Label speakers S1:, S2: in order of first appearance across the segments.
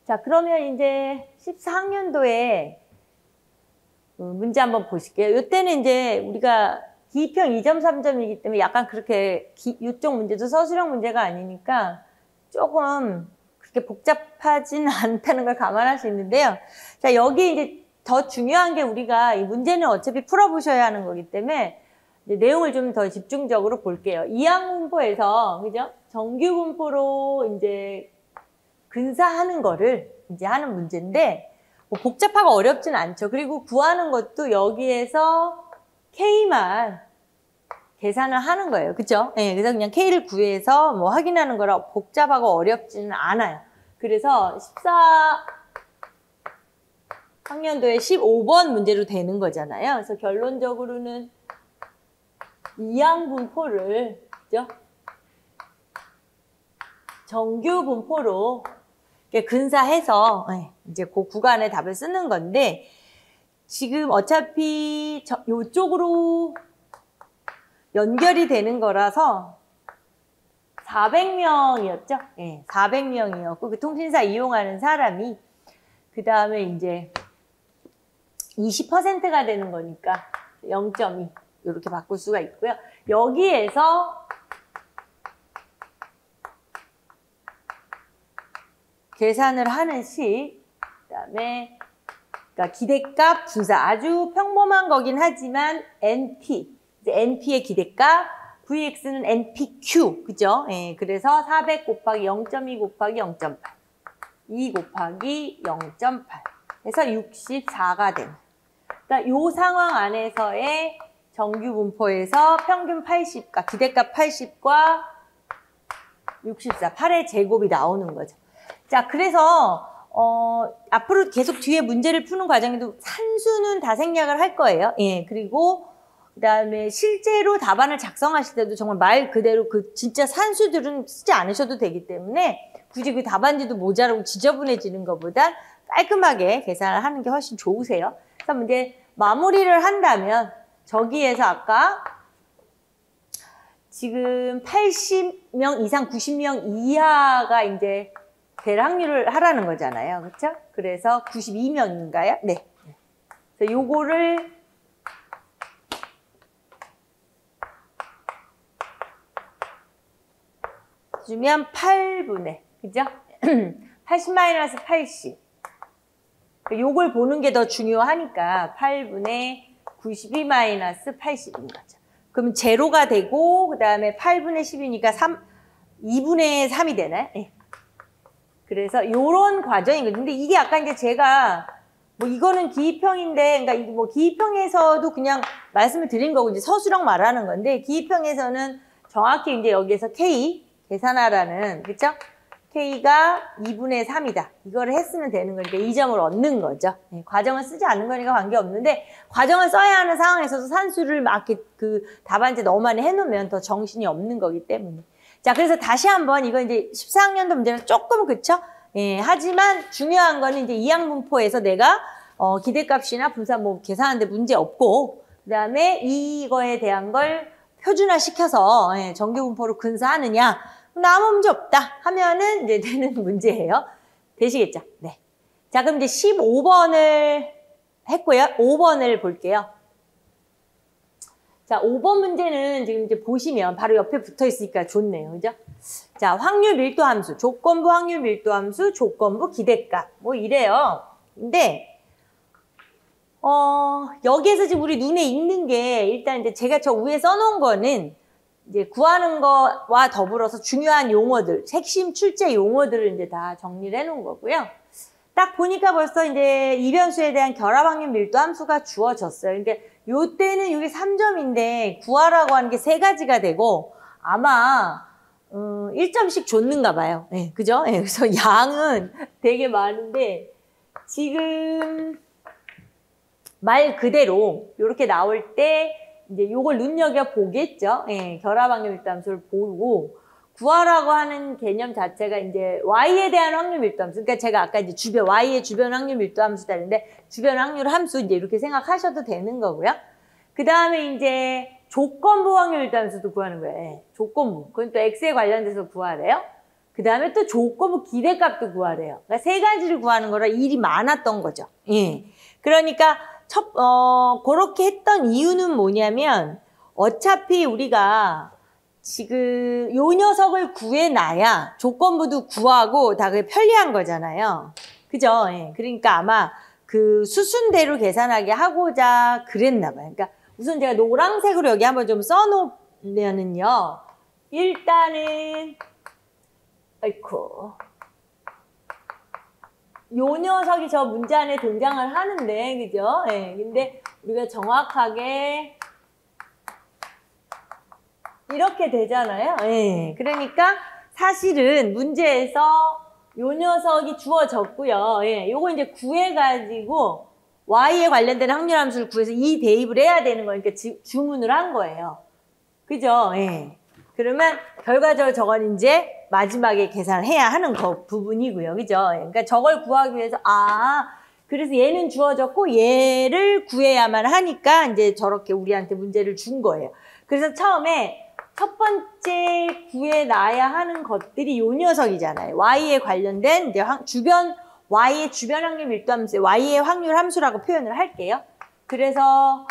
S1: 자, 그러면 이제 14학년도에 문제 한번 보실게요. 이때는 이제 우리가 기입형 2점, 3점이기 때문에 약간 그렇게 이쪽 문제도 서술형 문제가 아니니까 조금 그렇게 복잡하진 않다는 걸 감안할 수 있는데요. 자, 여기 이제 더 중요한 게 우리가 이 문제는 어차피 풀어보셔야 하는 거기 때문에 이제 내용을 좀 더 집중적으로 볼게요. 이항분포에서, 그죠? 정규분포로 이제 근사하는 거를 이제 하는 문제인데, 뭐 복잡하고 어렵진 않죠. 그리고 구하는 것도 여기에서 K만 계산을 하는 거예요. 그죠? 네, 그래서 그냥 K를 구해서 뭐 확인하는 거라 복잡하고 어렵지는 않아요. 그래서 14학년도에 15번 문제로 되는 거잖아요. 그래서 결론적으로는 이항분포를, 그죠? 정규분포로 근사해서 이제 그 구간에 답을 쓰는 건데, 지금 어차피 이쪽으로 연결이 되는 거라서 400명이었죠? 네, 400명이었고 그 통신사 이용하는 사람이 그 다음에 이제 20%가 되는 거니까 0.2 이렇게 바꿀 수가 있고요. 여기에서 계산을 하는 식, 그 다음에 그러니까 기대값 분사, 아주 평범한 거긴 하지만 NP, 이제 NP의 기대값, VX는 NPQ, 그죠? 예, 그래서 400 곱하기 0.2 곱하기 0.8, 2 곱하기 0.8 해서 64가 되는. 그러니까 요 상황 안에서의 정규 분포에서 평균 80과 기대값 80과 64, 8의 제곱이 나오는 거죠. 자, 그래서 앞으로 계속 뒤에 문제를 푸는 과정에도 산수는 다 생략을 할 거예요. 예, 그리고 그다음에 실제로 답안을 작성하실 때도 정말 말 그대로 그 진짜 산수들은 쓰지 않으셔도 되기 때문에 굳이 그 답안지도 모자라고 지저분해지는 것보다 깔끔하게 계산을 하는 게 훨씬 좋으세요. 그래서 이제 마무리를 한다면 저기에서 아까 지금 80명 이상 90명 이하가 이제 될 확률을 하라는 거잖아요. 그렇죠? 그래서 92명인가요? 네. 그래서 요거를 주면 8분의, 그죠? 80-80. 요걸 보는 게 더 중요하니까 8분의 92-80인 거죠. 그럼 제로가 되고 그 다음에 8분의 10이니까 2분의 3이 되나요? 네. 그래서 요런 과정이거든요. 근데 이게 아까 이제 제가 뭐 이거는 기입형인데, 그러니까 뭐 기입형에서도 그냥 말씀을 드린 거고 이제 서술형 말하는 건데, 기입형에서는 정확히 이제 여기에서 K 계산하라는, 그쵸? K가 2분의 3이다. 이거를 했으면 되는 거니까 이 점을 얻는 거죠. 네, 과정을 쓰지 않는 거니까 관계없는데, 과정을 써야 하는 상황에서도 산수를 막 이렇게 그 답안지 너무 많이 해놓으면 더 정신이 없는 거기 때문에. 자, 그래서 다시 한번 이거 이제 14학년도 문제는 조금 그쵸? 예, 하지만 중요한 거는 이제 이항분포에서 내가 기대값이나 분사 뭐 계산하는데 문제 없고, 그 다음에 이거에 대한 걸 표준화 시켜서 정규분포로 근사하느냐, 아무 문제 없다 하면은 이제 되는 문제예요. 되시겠죠? 네. 자, 그럼 이제 15번을 했고요. 5번을 볼게요. 자, 5번 문제는 지금 이제 보시면 바로 옆에 붙어 있으니까 좋네요. 그죠? 자, 확률 밀도 함수, 조건부 확률 밀도 함수, 조건부 기대값. 뭐 이래요. 근데, 여기에서 지금 우리 눈에 익는 게 일단 이제 제가 저 위에 써놓은 거는 이제 구하는 거와 더불어서 중요한 용어들, 핵심 출제 용어들을 이제 다 정리를 해놓은 거고요. 딱 보니까 벌써 이제 이변수에 대한 결합 확률 밀도 함수가 주어졌어요. 그러니까 요때는 이게 3점인데 구하라고 하는 게 3가지가 되고 아마 1점씩 줬는가 봐요. 네, 그죠? 네, 그래서 양은 되게 많은데 지금 말 그대로 이렇게 나올 때 이제 요걸 눈여겨 보겠죠. 예, 결합 확률 밀도 함수를 보고 구하라고 하는 개념 자체가 이제 y에 대한 확률 밀도 함수. 그러니까 제가 아까 이제 y의 주변 확률 밀도 함수다 했는데 주변 확률 함수 이제 이렇게 생각하셔도 되는 거고요. 그 다음에 이제 조건부 확률 밀도 함수도 구하는 거예요. 예, 조건부. 그건 또 x에 관련돼서 구하래요. 그 다음에 또 조건부 기대값도 구하래요. 그러니까 세 가지를 구하는 거라 일이 많았던 거죠. 예. 그러니까 그렇게 했던 이유는 뭐냐면 어차피 우리가 지금 요 녀석을 구해놔야 조건부도 구하고 다 그게 편리한 거잖아요. 그죠? 예. 그러니까 아마 그 수순대로 계산하게 하고자 그랬나 봐요. 그러니까 우선 제가 노란색으로 여기 한번 좀 써놓으면은요. 일단은 아이쿠 요 녀석이 저 문제 안에 등장을 하는데 그죠? 예. 근데 우리가 정확하게 이렇게 되잖아요. 예. 그러니까 사실은 문제에서 요 녀석이 주어졌고요. 예. 요거 이제 구해가지고 y에 관련된 확률함수를 구해서 이 대입을 해야 되는 거니까 주문을 한 거예요. 그죠? 예. 그러면 결과적으로 저건 이제 마지막에 계산을 해야 하는 부분이고요. 그죠? 예. 그러니까 저걸 구하기 위해서 그래서 얘는 주어졌고 얘를 구해야만 하니까 이제 저렇게 우리한테 문제를 준 거예요. 그래서 처음에 첫 번째 구해놔야 하는 것들이 요 녀석이잖아요. y에 관련된 이제 y의 주변 확률 밀도함수, y의 확률 함수라고 표현을 할게요. 그래서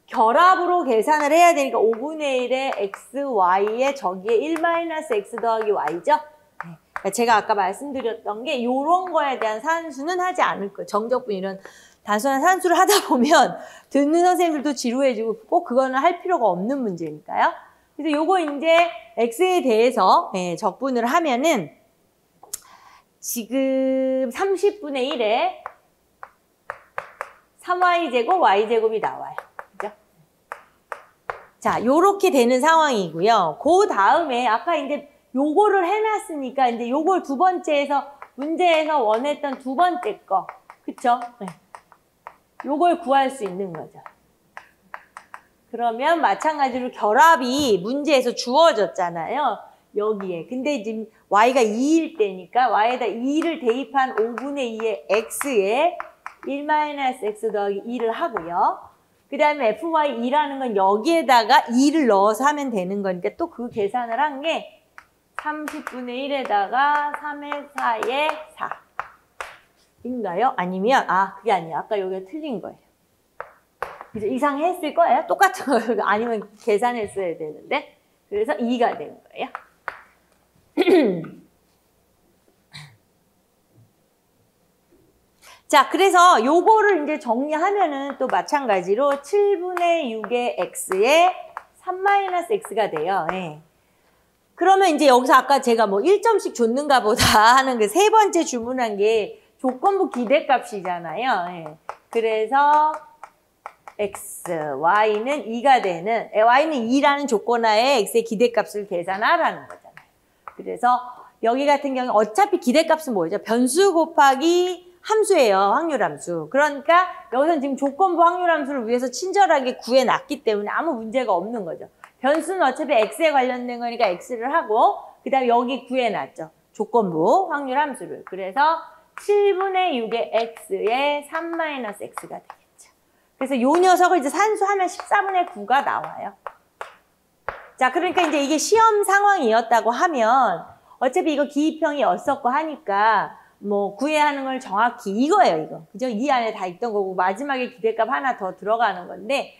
S1: 결합으로 계산을 해야 되니까 5분의 1의 x, y에 저기에 1-x 더하기 y죠. 네. 제가 아까 말씀드렸던 게 이런 거에 대한 산수는 하지 않을 거예요. 정적분 이런 단순한 산수를 하다 보면 듣는 선생님들도 지루해지고 꼭 그거는 할 필요가 없는 문제니까요. 그래서 요거 이제 x에 대해서 적분을 하면은 지금 30분의 1에 3y제곱 y제곱이 나와요. 그죠? 자, 요렇게 되는 상황이고요. 그 다음에 아까 이제 요거를 해놨으니까 이제 요걸 두 번째에서 문제에서 원했던 두 번째 거. 그쵸? 네. 요걸 구할 수 있는 거죠. 그러면 마찬가지로 결합이 문제에서 주어졌잖아요. 여기에. 근데 지금 y가 2일 때니까 y에다 2를 대입한 5분의 2의 x에 1-x 더하기 2를 하고요. 그 다음에 fy2라는 건 여기에다가 2를 넣어서 하면 되는 거니까 또 그 계산을 한 게 30분의 1에다가 3의 4의 4. 인가요? 아니면 그게 아니에요. 아까 여기가 틀린 거예요. 그죠? 이상했을 거예요. 똑같은 거예요. 아니면 계산했어야 되는데. 그래서 2가 된 거예요. 자, 그래서 요거를 이제 정리하면은 또 마찬가지로 7분의 6의 x에 3-x가 돼요. 예. 그러면 이제 여기서 아까 제가 뭐 1점씩 줬는가 보다 하는 그 세 번째 주문한 게 조건부 기대값이잖아요. 예. 그래서 x, y는 2가 되는, y는 2라는 조건하에 x의 기대값을 계산하라는 거잖아요. 그래서 여기 같은 경우는 어차피 기대값은 뭐죠? 변수 곱하기 함수예요. 확률함수. 그러니까 여기서는 지금 조건부 확률함수를 위해서 친절하게 구해놨기 때문에 아무 문제가 없는 거죠. 변수는 어차피 x에 관련된 거니까 x를 하고 그 다음에 여기 구해놨죠. 조건부 확률함수를. 그래서 7분의 6의 x에 3-x가 되겠죠. 그래서 요 녀석을 이제 산수하면 14분의 9가 나와요. 자, 그러니까 이제 이게 시험 상황이었다고 하면 어차피 이거 기입형이었었고 하니까 뭐 구해야 하는 걸 정확히 이거예요, 이거. 그죠? 이 안에 다 있던 거고 마지막에 기대값 하나 더 들어가는 건데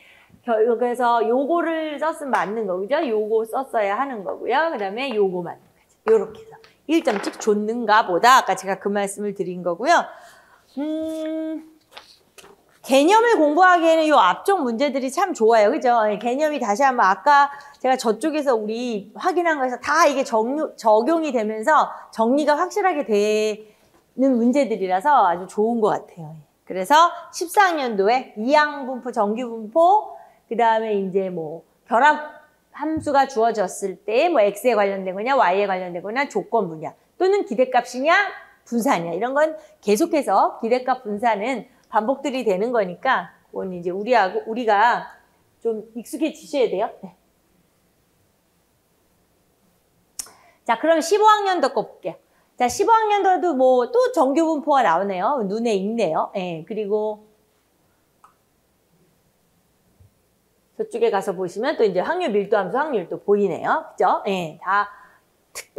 S1: 그래서 요거를 썼으면 맞는 거죠. 요거 썼어야 하는 거고요. 그 다음에 요거 맞는 거죠. 요렇게 해서 1점씩 줬는가 보다. 아까 제가 그 말씀을 드린 거고요. 개념을 공부하기에는 요 앞쪽 문제들이 참 좋아요. 그죠? 개념이 다시 한번 아까 제가 저쪽에서 우리 확인한 거에서 다 이게 적용이 되면서 정리가 확실하게 되는 문제들이라서 아주 좋은 것 같아요. 그래서 14학년도에 이항분포, 정규분포, 그 다음에 이제 뭐 결합 함수가 주어졌을 때 뭐 x에 관련된 거냐, y에 관련된 거냐, 조건부냐, 또는 기대값이냐, 분사냐 이런 건 계속해서 기대값 분사는 반복들이 되는 거니까 그건 이제 우리가 좀 익숙해지셔야 돼요. 네. 자, 그럼 15학년도 거 볼게요. 자, 15학년도도 뭐 또 정규분포가 나오네요. 눈에 익네요. 예, 그리고 저쪽에 가서 보시면 또 이제 확률 밀도함수 확률도 보이네요. 그죠? 예, 다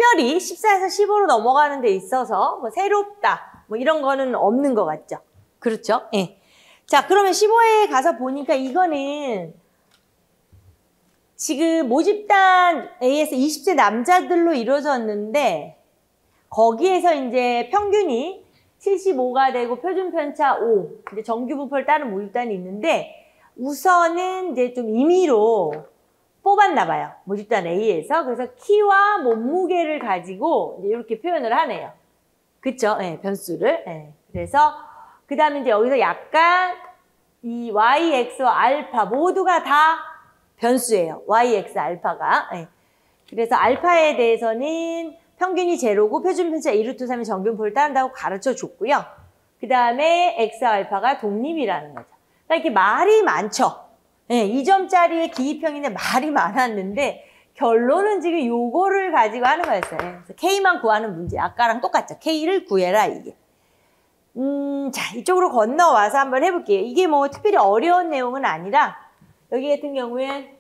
S1: 특별히 14에서 15로 넘어가는 데 있어서 뭐 새롭다 뭐 이런 거는 없는 것 같죠. 그렇죠? 예. 자, 그러면 15에 가서 보니까 이거는 지금 모집단 A에서 20세 남자들로 이루어졌는데 거기에서 이제 평균이 75가 되고 표준 편차 5, 이제 정규 분포를 따른 모집단이 있는데 우선은 이제 좀 임의로 뽑았나 봐요. 모집단 A에서. 그래서 키와 몸무게를 가지고 이제 이렇게 표현을 하네요. 그쵸? 네, 변수를. 네. 그래서 그 다음에 이제 여기서 약간 이 Y, X와 알파 모두가 다 변수예요. Y, X, 알파가. 네. 그래서 알파에 대해서는 평균이 제로고 표준 편차 2루트 3의 정규분포를 따른다고 가르쳐 줬고요. 그 다음에 X, 알파가 독립이라는 거죠. 그러니까 이렇게 말이 많죠. 네, 2점짜리의 기입형인데 말이 많았는데 결론은 지금 요거를 가지고 하는 거였어요. 그래서 K만 구하는 문제. 아까랑 똑같죠. K를 구해라 이게. 자, 이쪽으로 건너와서 한번 해볼게요. 이게 뭐 특별히 어려운 내용은 아니라 여기 같은 경우엔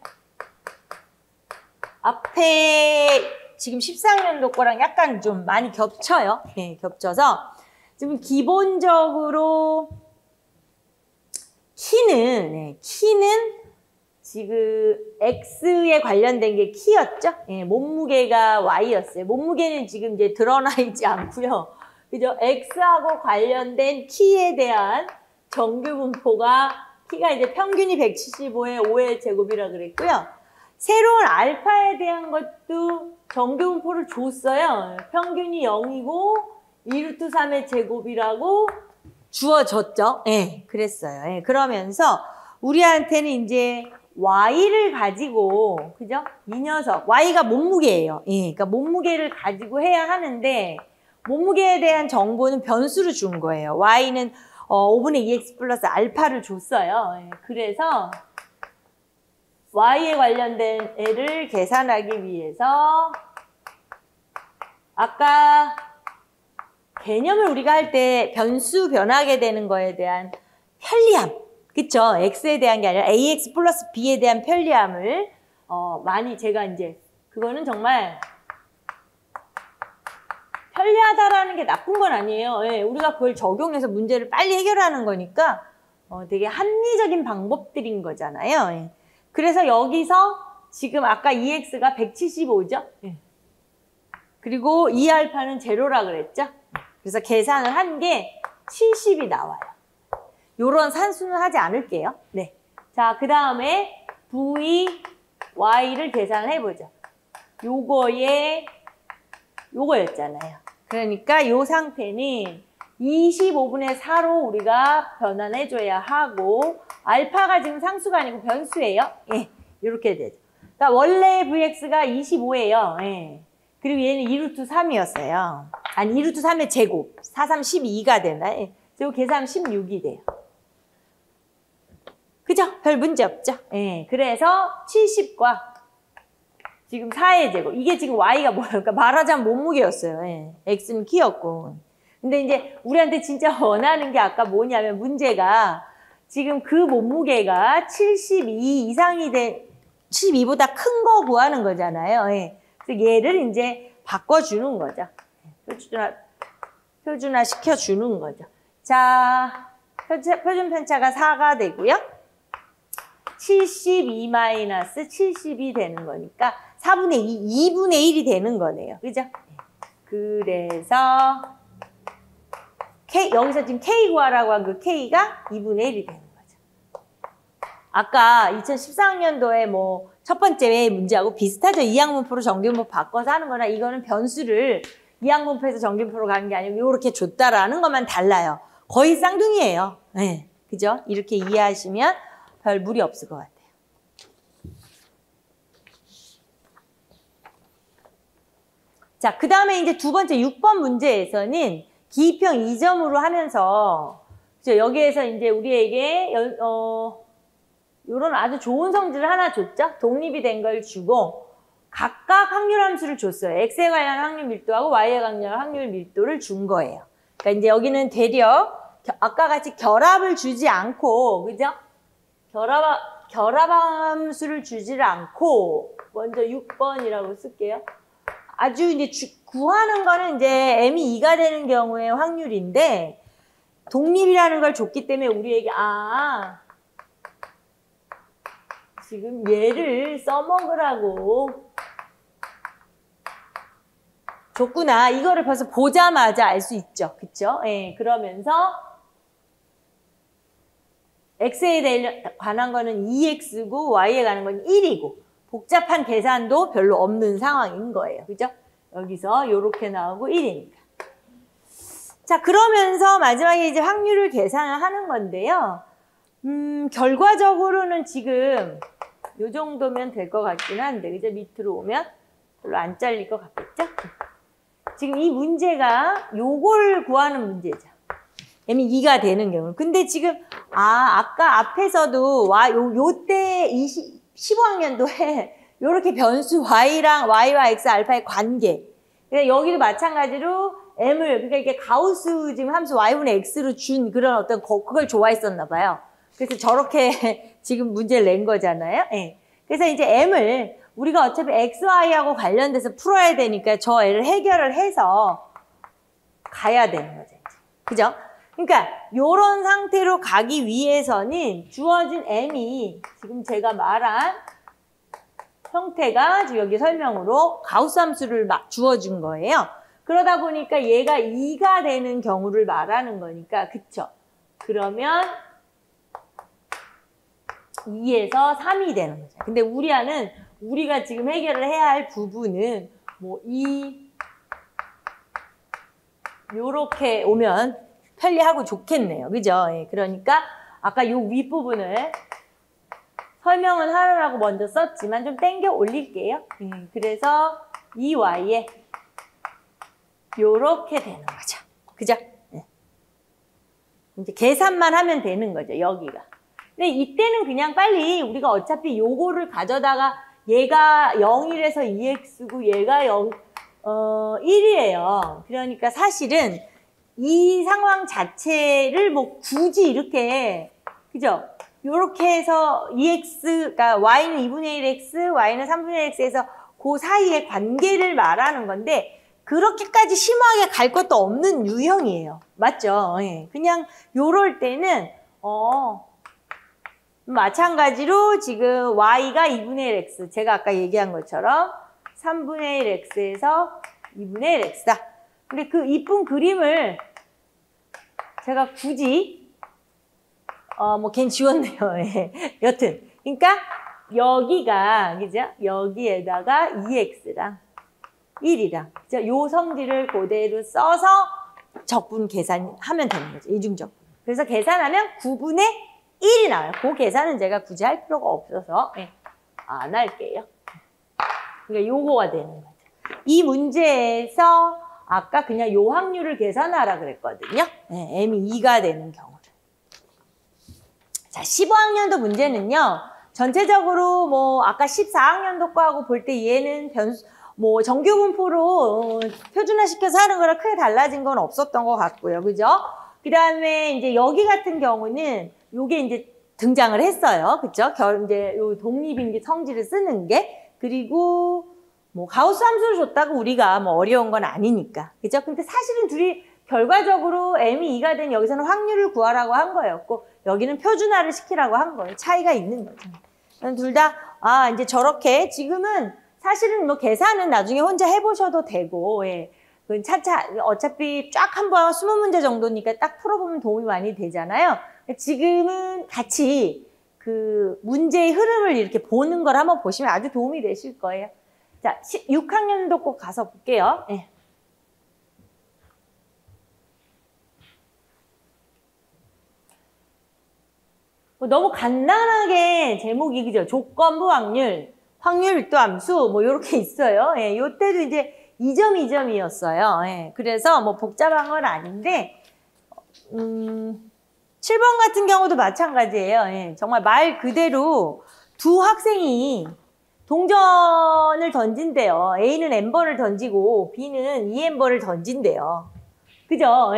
S1: 앞에 지금 14학년도 거랑 약간 좀 많이 겹쳐요. 네, 겹쳐서 지금 기본적으로 키는 지금 X에 관련된 게 키였죠? 예, 몸무게가 Y였어요. 몸무게는 지금 이제 드러나 있지 않고요. 그죠? X하고 관련된 키에 대한 정규 분포가 키가 이제 평균이 175에 5의 제곱이라 그랬고요. 새로운 알파에 대한 것도 정규 분포를 줬어요. 평균이 0이고 2루트 3의 제곱이라고 주어졌죠. 예, 그랬어요. 예, 그러면서 우리한테는 이제 Y를 가지고, 그죠? 이 녀석, Y가 몸무게예요. 예, 그러니까 몸무게를 가지고 해야 하는데 몸무게에 대한 정보는 변수로 준 거예요. Y는 5분의 2x 플러스 알파를 줬어요. 예, 그래서 Y에 관련된 애를 계산하기 위해서 아까 개념을 우리가 할 때 변수 변하게 되는 거에 대한 편리함, 그쵸? X에 대한 게 아니라 AX 플러스 B에 대한 편리함을 많이 제가 이제 그거는 정말 편리하다라는 게 나쁜 건 아니에요. 예, 우리가 그걸 적용해서 문제를 빨리 해결하는 거니까 되게 합리적인 방법들인 거잖아요. 예. 그래서 여기서 지금 아까 2X가 175죠? 예. 그리고 2알파는 제로라 그랬죠? 그래서 계산을 한 게 70이 나와요. 요런 산수는 하지 않을게요. 네. 자, 그 다음에 V, Y를 계산을 해보죠. 요거였잖아요. 그러니까 요 상태는 25분의 4로 우리가 변환해줘야 하고 알파가 지금 상수가 아니고 변수예요. 예, 이렇게 되죠. 그러니까 원래 Vx가 25예요. 예. 그리고 얘는 2루트 3이었어요. 아니 2루트 3의 제곱. 4, 3, 12가 되나? 예. 제곱 계산하면 16이 돼요. 그죠? 별 문제 없죠? 예. 그래서 70과 지금 4의 제곱. 이게 지금 Y가 뭐예요? 그러니까 말하자면 몸무게였어요. 예. X는 키였고. 근데 이제 우리한테 진짜 원하는 게 아까 뭐냐면 문제가 지금 그 몸무게가 72 이상이 된 72보다 큰 거 구하는 거잖아요. 예. 그래서 얘를 이제 바꿔주는 거죠. 표준화 시켜주는 거죠. 자, 표준 편차가 4가 되고요. 72-70이 되는 거니까 4분의 2, 2분의 1이 되는 거네요. 그죠? 그래서 여기서 지금 K 구하라고 한 그 K가 2분의 1이 되는 거죠. 아까 2014학년도에 뭐 첫 번째 문제하고 비슷하죠. 이항분포로 정규분포 바꿔서 하는 거나 이거는 변수를 이항분포에서 정규분포로 가는 게 아니고 이렇게 줬다라는 것만 달라요. 거의 쌍둥이에요. 네, 그죠? 이렇게 이해하시면 별 무리 없을 것 같아요. 자, 그 다음에 이제 두 번째 6번 문제에서는 기입형 2점으로 하면서 여기에서 이제 우리에게 요런 아주 좋은 성질을 하나 줬죠. 독립이 된 걸 주고 각각 확률함수를 줬어요. X에 관련 확률 밀도하고 Y에 관련 확률 밀도를 준 거예요. 그러니까 이제 여기는 되려 아까 같이 결합을 주지 않고, 그죠? 결합함수를 주지를 않고 먼저 6번이라고 쓸게요. 아주 이제 구하는 거는 이제 m이 2가 되는 경우의 확률인데 독립이라는 걸 줬기 때문에 우리에게 지금 얘를 써먹으라고 줬구나. 이거를 벌써 보자마자 알 수 있죠. 그쵸? 예, 그러면서 x에 관한 거는 2x고 y에 관한 건 1이고 복잡한 계산도 별로 없는 상황인 거예요. 그죠? 여기서 요렇게 나오고 1이니까. 자, 그러면서 마지막에 이제 확률을 계산을 하는 건데요. 결과적으로는 지금 요 정도면 될 것 같긴 한데, 그죠? 밑으로 오면 별로 안 잘릴 것 같겠죠? 지금 이 문제가 요걸 구하는 문제죠. m이 2가 되는 경우. 근데 지금, 아까 앞에서도, 요때 15학년도에 요렇게 변수 y랑 y와 x, 알파의 관계. 그러니까 여기도 마찬가지로 m을, 그러니까 이게 가우스 지금 함수 y분의 x로 준 그런 어떤 그걸 좋아했었나 봐요. 그래서 저렇게 지금 문제를 낸 거잖아요. 네. 그래서 이제 m을 우리가 어차피 x, y하고 관련돼서 풀어야 되니까 저 애를 해결을 해서 가야 되는 거죠. 그죠? 그러니까 요런 상태로 가기 위해서는 주어진 m이 지금 제가 말한 형태가 지금 여기 설명으로 가우스 함수를 주어준 거예요. 그러다 보니까 얘가 2가 되는 경우를 말하는 거니까, 그쵸? 그러면 2에서 3이 되는 거죠. 근데 우리가 지금 해결을 해야 할 부분은 뭐 2, 요렇게 오면 편리하고 좋겠네요. 그죠? 예, 그러니까 아까 요 윗부분을 설명은 하느라고 먼저 썼지만 좀 땡겨 올릴게요. 그래서 2y에 요렇게 되는 거죠. 그죠? 네. 이제 계산만 하면 되는 거죠. 여기가. 근데 이때는 그냥 빨리 우리가 어차피 요거를 가져다가 얘가 0이라서 2x고 얘가 1이에요. 그러니까 사실은 이 상황 자체를 뭐 굳이 이렇게, 그죠? 요렇게 해서 2x, 그러니까 y는 2분의 1x, y는 3분의 1x에서 그 사이의 관계를 말하는 건데 그렇게까지 심하게 갈 것도 없는 유형이에요. 맞죠? 예. 그냥 요럴 때는 마찬가지로 지금 y가 2분의 1x, 제가 아까 얘기한 것처럼 3분의 1x에서 2분의 1x다. 근데 그 이쁜 그림을 제가 굳이 걘 지웠네요. 예. 여튼. 그러니까 여기가, 그죠? 여기에다가 2x랑 1이랑, 그죠? 요 성질을 그대로 써서 적분 계산하면 되는 거죠. 이중적분. 그래서 계산하면 9분의 1이 나와요. 그 계산은 제가 굳이 할 필요가 없어서 안 할게요. 그러니까 요거가 되는 거죠. 이 문제에서 아까 그냥 요 확률을 계산하라 그랬거든요. 네, m이 2가 되는 경우를. 자, 15학년도 문제는요. 전체적으로 뭐 아까 14학년도 거하고 볼 때 얘는 뭐 정규 분포로 표준화시켜서 하는 거랑 크게 달라진 건 없었던 것 같고요. 그죠? 그 다음에 이제 여기 같은 경우는 요게 이제 등장을 했어요. 그죠? 이제 요 독립인지 성질을 쓰는 게. 그리고 뭐 가우스 함수를 줬다고 우리가 뭐 어려운 건 아니니까. 그죠? 근데 사실은 둘이 결과적으로 m이 2가 된 여기서는 확률을 구하라고 한 거였고 여기는 표준화를 시키라고 한 거예요. 차이가 있는 거죠. 둘 다 이제 저렇게 지금은 사실은 뭐 계산은 나중에 혼자 해보셔도 되고 차차 어차피 쫙 한번 20문제 정도니까 딱 풀어보면 도움이 많이 되잖아요. 지금은 같이 그 문제의 흐름을 이렇게 보는 걸 한번 보시면 아주 도움이 되실 거예요. 자, 6학년도 꼭 가서 볼게요. 너무 간단하게 제목이, 그죠? 조건부 확률, 확률 함수, 뭐, 요렇게 있어요. 요때도 이제 2점, 2점이었어요. 그래서 뭐, 복잡한 건 아닌데, 7번 같은 경우도 마찬가지예요. 정말 말 그대로 두 학생이 동전을 던진대요. A는 n번을 던지고, B는 2n번을 던진대요. 그죠?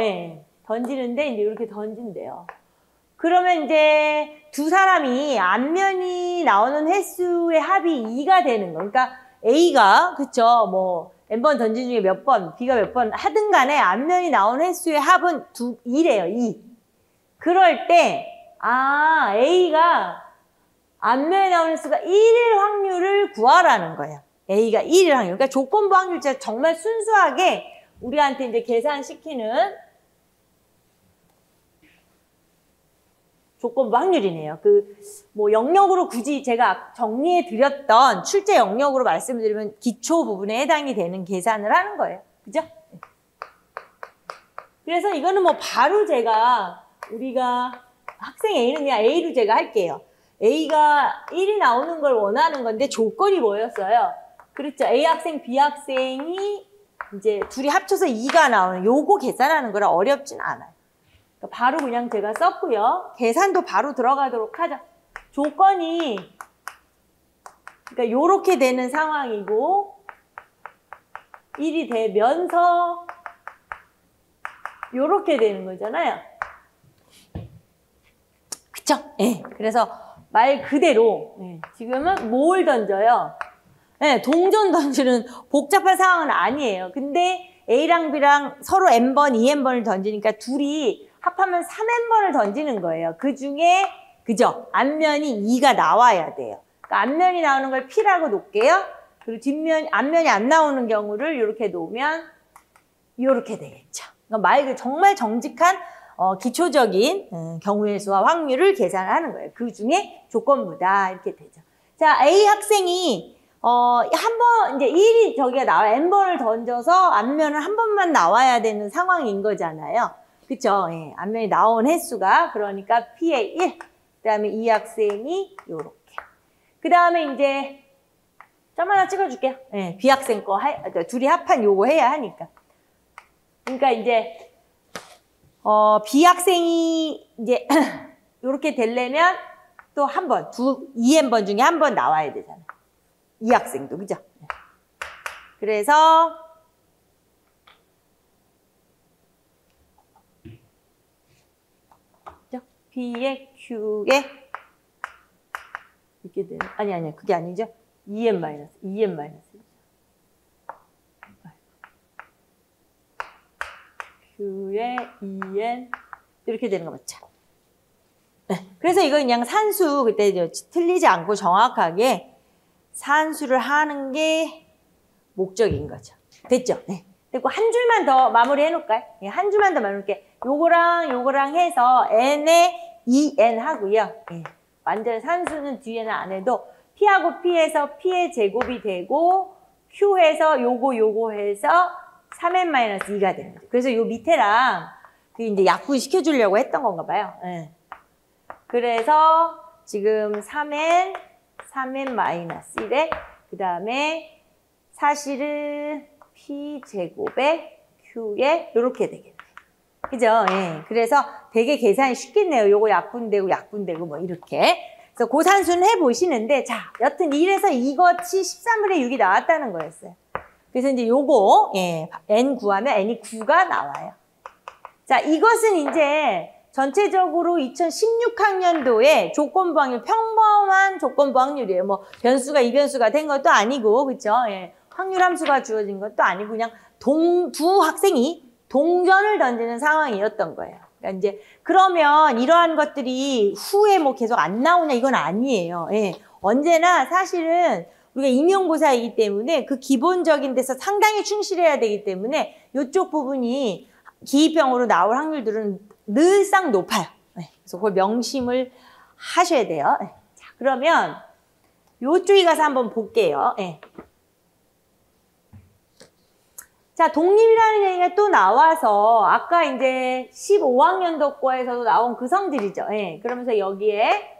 S1: 던지는데, 이제 이렇게 던진대요. 그러면 이제 두 사람이 앞면이 나오는 횟수의 합이 2가 되는 거. 그러니까 A가, 그쵸, 뭐, n번 던진 중에 몇 번, b가 몇 번 하든 간에 앞면이 나온 횟수의 합은 2래요, 2. 그럴 때, A가 앞면에 나온 횟수가 1일 확률을 구하라는 거예요. A가 1일 확률. 그러니까 조건부 확률 진짜 정말 순수하게 우리한테 이제 계산시키는 조건부 확률이네요. 뭐 영역으로 굳이 제가 정리해 드렸던 출제 영역으로 말씀드리면 기초 부분에 해당이 되는 계산을 하는 거예요. 그죠? 그래서 이거는 뭐 바로 우리가 학생 A는 그냥 A로 제가 할게요. A가 1이 나오는 걸 원하는 건데 조건이 뭐였어요? 그렇죠. A 학생, B 학생이 이제 둘이 합쳐서 2가 나오는 요거 계산하는 거라 어렵진 않아요. 그러니까 바로 그냥 제가 썼고요. 계산도 바로 들어가도록 하죠. 조건이 그러니까 요렇게 되는 상황이고 1이 되면서 요렇게 되는 거잖아요. 그쵸? 예. 그래서 말 그대로 지금은 뭘 던져요? 네, 동전 던지는 복잡한 상황은 아니에요. 근데 A랑 B랑 서로 N번, 2N번을 던지니까 둘이 합하면 3N번을 던지는 거예요. 그 중에, 그죠? 앞면이 2가 나와야 돼요. 그러니까 앞면이 나오는 걸 P라고 놓을게요. 그리고 앞면이 안 나오는 경우를 이렇게 놓으면 이렇게 되겠죠. 그러니까 정말 정직한 기초적인 경우의 수와 확률을 계산하는 거예요. 그 중에 조건부다 이렇게 되죠. 자, A 학생이 한 번, 이제 1이 저기가 나와요. N번을 던져서 앞면은 한 번만 나와야 되는 상황인 거잖아요. 그쵸? 예, 앞면이 나온 횟수가. 그러니까 P의 1. 그 다음에 이 학생이 요렇게. 그 다음에 이제, 점 하나 찍어줄게요. 예, B 학생 거, 둘이 합한 요거 해야 하니까. 그러니까 이제, B 학생이 이제, 요렇게 되려면 또 한 번, 2N번 중에 한 번 나와야 되잖아요. 이 학생도, 그죠? 그래서, B에 Q에 이렇게 되는, 아니, 그게 아니죠. 2N 마이너스. Q에 2N, 이렇게 되는 거 맞죠? 네. 그래서 이거 그냥 산수, 그때 틀리지 않고 정확하게 산수를 하는 게 목적인 거죠. 됐죠? 네. 그리고 한 줄만 더 마무리해 놓을까요? 네, 한 줄만 더 마무리할게요. 요거랑 해서 n에 2n 하고요. 네. 완전 산수는 뒤에는 안 해도 p하고 p에서 p의 제곱이 되고 q해서 요거 해서 3n-2가 되는 거죠. 그래서 요 밑에랑 이제 약분 시켜주려고 했던 건가 봐요. 네. 그래서 지금 3n-1에 그 다음에 사실은 p제곱에 q에 이렇게 되겠네요. 그죠? 예. 그래서 되게 계산이 쉽겠네요. 요거 약분되고 뭐 이렇게. 그래서 고산수는 해보시는데 자, 여튼 1에서 이것이 13분의 6이 나왔다는 거였어요. 그래서 이제 요거 n 구하면 n이 9가 나와요. 자, 이것은 이제 전체적으로 2016학년도에 조건부 확률, 평범한 조건부 확률이에요. 뭐 변수가 이변수가 된 것도 아니고, 그렇죠? 예. 확률 함수가 주어진 것도 아니고 그냥 두 학생이 동전을 던지는 상황이었던 거예요. 그러니까 이제 그러면 이러한 것들이 후에 뭐 계속 안 나오냐 이건 아니에요. 예. 언제나 사실은 우리가 임용고사이기 때문에 그 기본적인 데서 상당히 충실해야 되기 때문에 이쪽 부분이 기입형으로 나올 확률들은 늘상 높아요. 네, 그래서 그걸 명심을 하셔야 돼요. 네. 자, 그러면 요쪽에 가서 한번 볼게요. 네. 자, 독립이라는 얘기가 또 나와서 아까 이제 15학년도 거에서도 나온 그 성질이죠. 네. 그러면서 여기에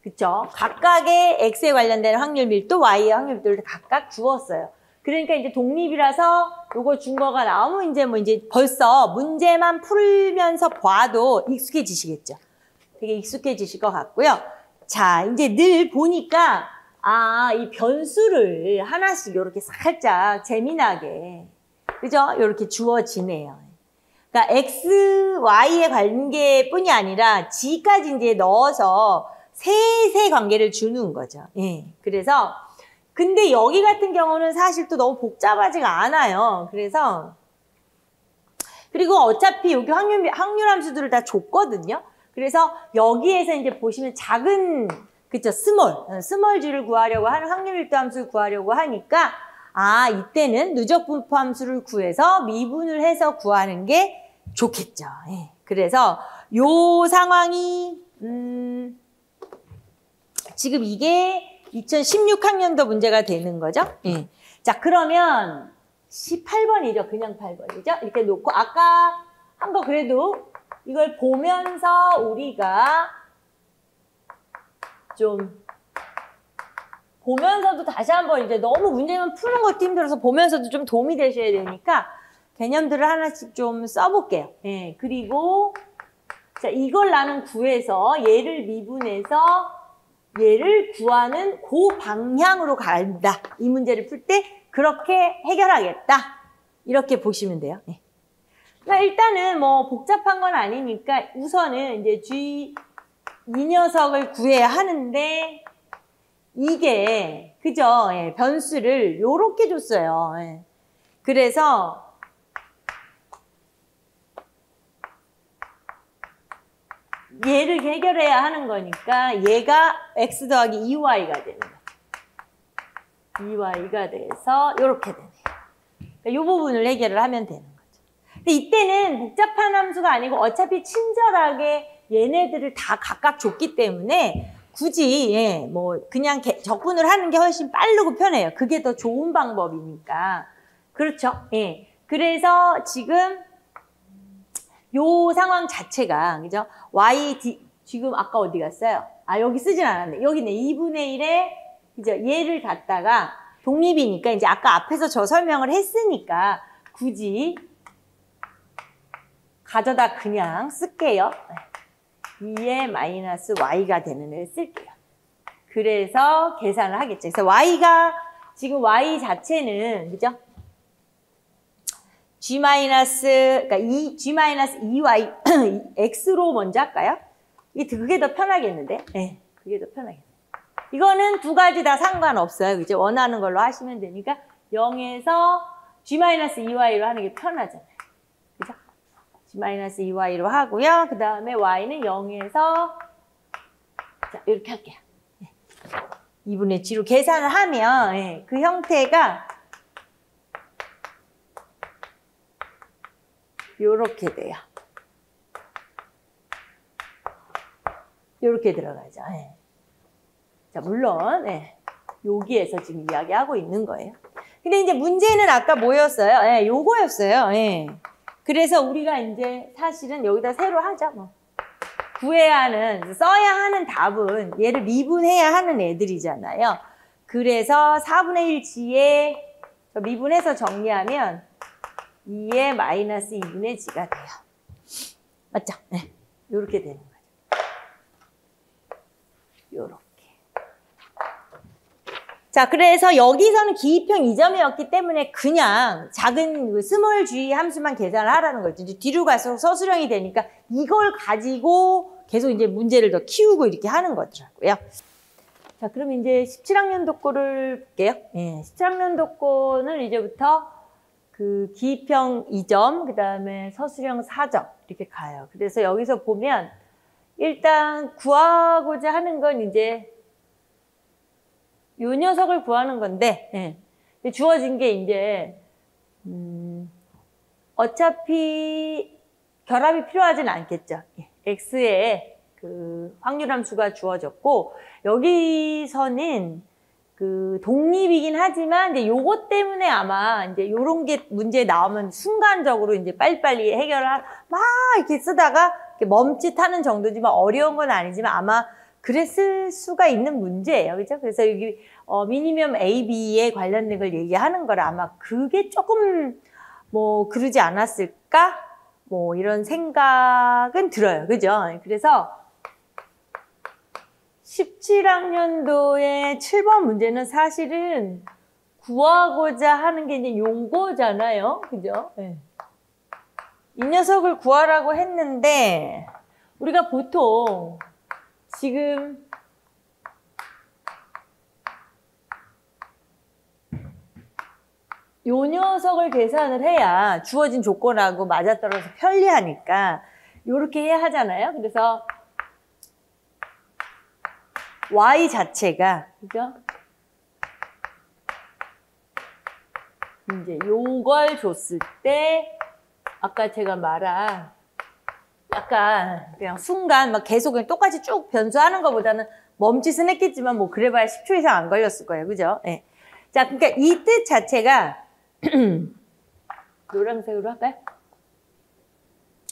S1: 그쵸? 각각의 X에 관련된 확률 밀도, Y의 확률 밀도를 각각 주었어요. 그러니까 이제 독립이라서 요거 준 거가 나오면 이제 벌써 문제만 풀면서 봐도 익숙해지시겠죠. 되게 익숙해지실 것 같고요. 자, 이제 늘 보니까 이 변수를 하나씩 이렇게 살짝 재미나게 그죠? 이렇게 주어지네요. 그러니까 X, Y의 관계뿐이 아니라 G까지 이제 넣어서 세 관계를 주는 거죠. 예. 그래서 근데 여기 같은 경우는 사실 또 너무 복잡하지가 않아요. 그래서 그리고 어차피 여기 확률함수들을 다 줬거든요. 그래서 여기에서 이제 보시면 작은 그쵸 스몰 g를 구하려고 하는 확률밀도 함수를 구하려고 하니까 이때는 누적 분포 함수를 구해서 미분을 해서 구하는 게 좋겠죠. 예. 그래서 요 상황이 지금 이게 2016학년도 문제가 되는 거죠. 예. 자, 그러면 18번이죠. 그냥 8번이죠. 이렇게 놓고 아까 한 거 그래도 이걸 보면서 우리가 좀 보면서도 다시 한번 이제 너무 문제만 푸는 것도 힘들어서 보면서도 좀 도움이 되셔야 되니까 개념들을 하나씩 좀 써볼게요. 예. 그리고 자, 이걸 나는 구해서 얘를 미분해서 얘를 구하는 그 방향으로 간다. 이 문제를 풀 때 그렇게 해결하겠다. 이렇게 보시면 돼요. 네. 그러니까 일단은 뭐 복잡한 건 아니니까 우선은 이제 이 녀석을 구해야 하는데 이게 그죠? 예, 변수를 요렇게 줬어요. 예. 그래서 얘를 해결해야 하는 거니까 얘가 x 더하기 2y가 되는 거죠. 2y가 돼서 이렇게 되네요. 그러니까 이 부분을 해결을 하면 되는 거죠. 근데 이때는 복잡한 함수가 아니고 어차피 친절하게 얘네들을 다 각각 줬기 때문에 굳이 뭐 그냥 적분을 하는 게 훨씬 빠르고 편해요. 그게 더 좋은 방법이니까. 그렇죠? 예. 그래서 지금 요 상황 자체가 그죠? 지금 아까 어디 갔어요? 여기 쓰진 않았네. 여기네. 2분의 1에 그죠? 얘를 갖다가 독립이니까 이제 아까 앞에서 저 설명을 했으니까 굳이 가져다 그냥 쓸게요. 2의 마이너스 y가 되는 애를 쓸게요. 그래서 계산을 하겠죠. 그래서 y가 지금 y 자체는 그죠? 그러니까 g-2y x로 먼저 할까요? 그게 더 편하겠는데? 네, 그게 더 편하겠네. 이거는 두 가지 다 상관없어요. 그죠? 원하는 걸로 하시면 되니까 0에서 g-2y로 하는 게 편하잖아요. 그죠? g-2y로 하고요. 그 다음에 y는 0에서 자, 이렇게 할게요. 2분의 g로 계산을 하면 그 형태가 요렇게 돼요. 요렇게 들어가죠. 자, 물론 여기에서 지금 이야기하고 있는 거예요. 근데 이제 문제는 아까 뭐였어요? 요거였어요. 그래서 우리가 이제 사실은 여기다 새로 하자 뭐. 구해야 하는, 써야 하는 답은 얘를 미분해야 하는 애들이잖아요. 그래서 4분의 1g에 미분해서 정리하면 2의 마이너스 2분의 g가 돼요. 맞죠? 네. 요렇게 되는 거죠. 요렇게. 자, 그래서 여기서는 기입형 2점이었기 때문에 그냥 작은 스몰 g 함수만 계산을 하라는 거죠. 이제 뒤로 갈수록 서술형이 되니까 이걸 가지고 계속 이제 문제를 더 키우고 이렇게 하는 거더라고요. 자, 그럼 이제 17학년도 거를 볼게요. 17학년도 거는 이제부터 그 기입형 2점, 그 다음에 서술형 4점 이렇게 가요. 그래서 여기서 보면 일단 구하고자 하는 건 이제 요 녀석을 구하는 건데 주어진 게 이제 어차피 결합이 필요하진 않겠죠. x의 그 확률함수가 주어졌고 여기서는 그 독립이긴 하지만 이제 요것 때문에 아마 이제 요런 게 문제 나오면 순간적으로 이제 빨리빨리 막 이렇게 쓰다가 이렇게 멈칫하는 정도지만 어려운 건 아니지만 아마 그랬을 수가 있는 문제예요. 그죠? 그래서 여기 미니멈 A, B에 관련된 걸 얘기하는 거라 아마 그게 조금 뭐 그러지 않았을까? 뭐 이런 생각은 들어요. 그죠? 그래서 17학년도의 7번 문제는 사실은 구하고자 하는 게 이제 요거잖아요. 그죠? 이 녀석을 구하라고 했는데 우리가 보통 지금 요 녀석을 계산을 해야 주어진 조건하고 맞아떨어서 편리하니까 요렇게 해야 하잖아요. 그래서 y 자체가, 그죠? 이제 요걸 줬을 때 아까 제가 말한 약간 그냥 순간 막 계속 그냥 똑같이 쭉 변수하는 것보다는 멈칫은 했겠지만 뭐 그래봐야 10초 이상 안 걸렸을 거예요. 그죠? 네. 자, 그러니까 이 뜻 자체가 노란색으로 할까요?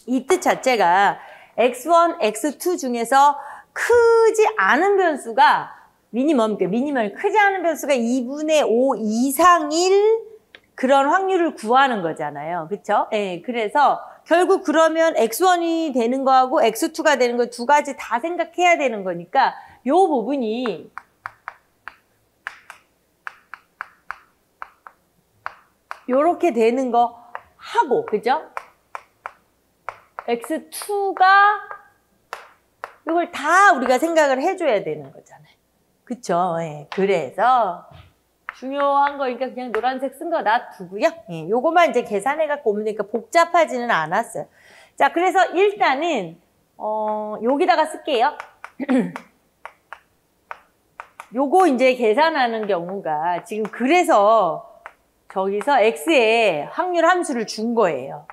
S1: 이 뜻 자체가 x1, x2 중에서 크지 않은 변수가 미니멈이 크지 않은 변수가 2분의 5 이상일 그런 확률을 구하는 거잖아요. 그쵸? 예, 그래서 결국 그러면 x1이 되는 거하고 x2가 되는 거 두 가지 다 생각해야 되는 거니까 요 부분이 요렇게 되는 거 하고, 그죠? x2가 이걸 다 우리가 생각을 해줘야 되는 거잖아요. 그쵸? 예, 그래서 중요한 거니까 그냥 노란색 쓴 거 놔두고요. 예, 요거만 이제 계산해갖고 오면 되니까 복잡하지는 않았어요. 자, 그래서 일단은 여기다가 쓸게요. 요거 이제 계산하는 경우가 지금 그래서 저기서 x의 확률 함수를 준 거예요.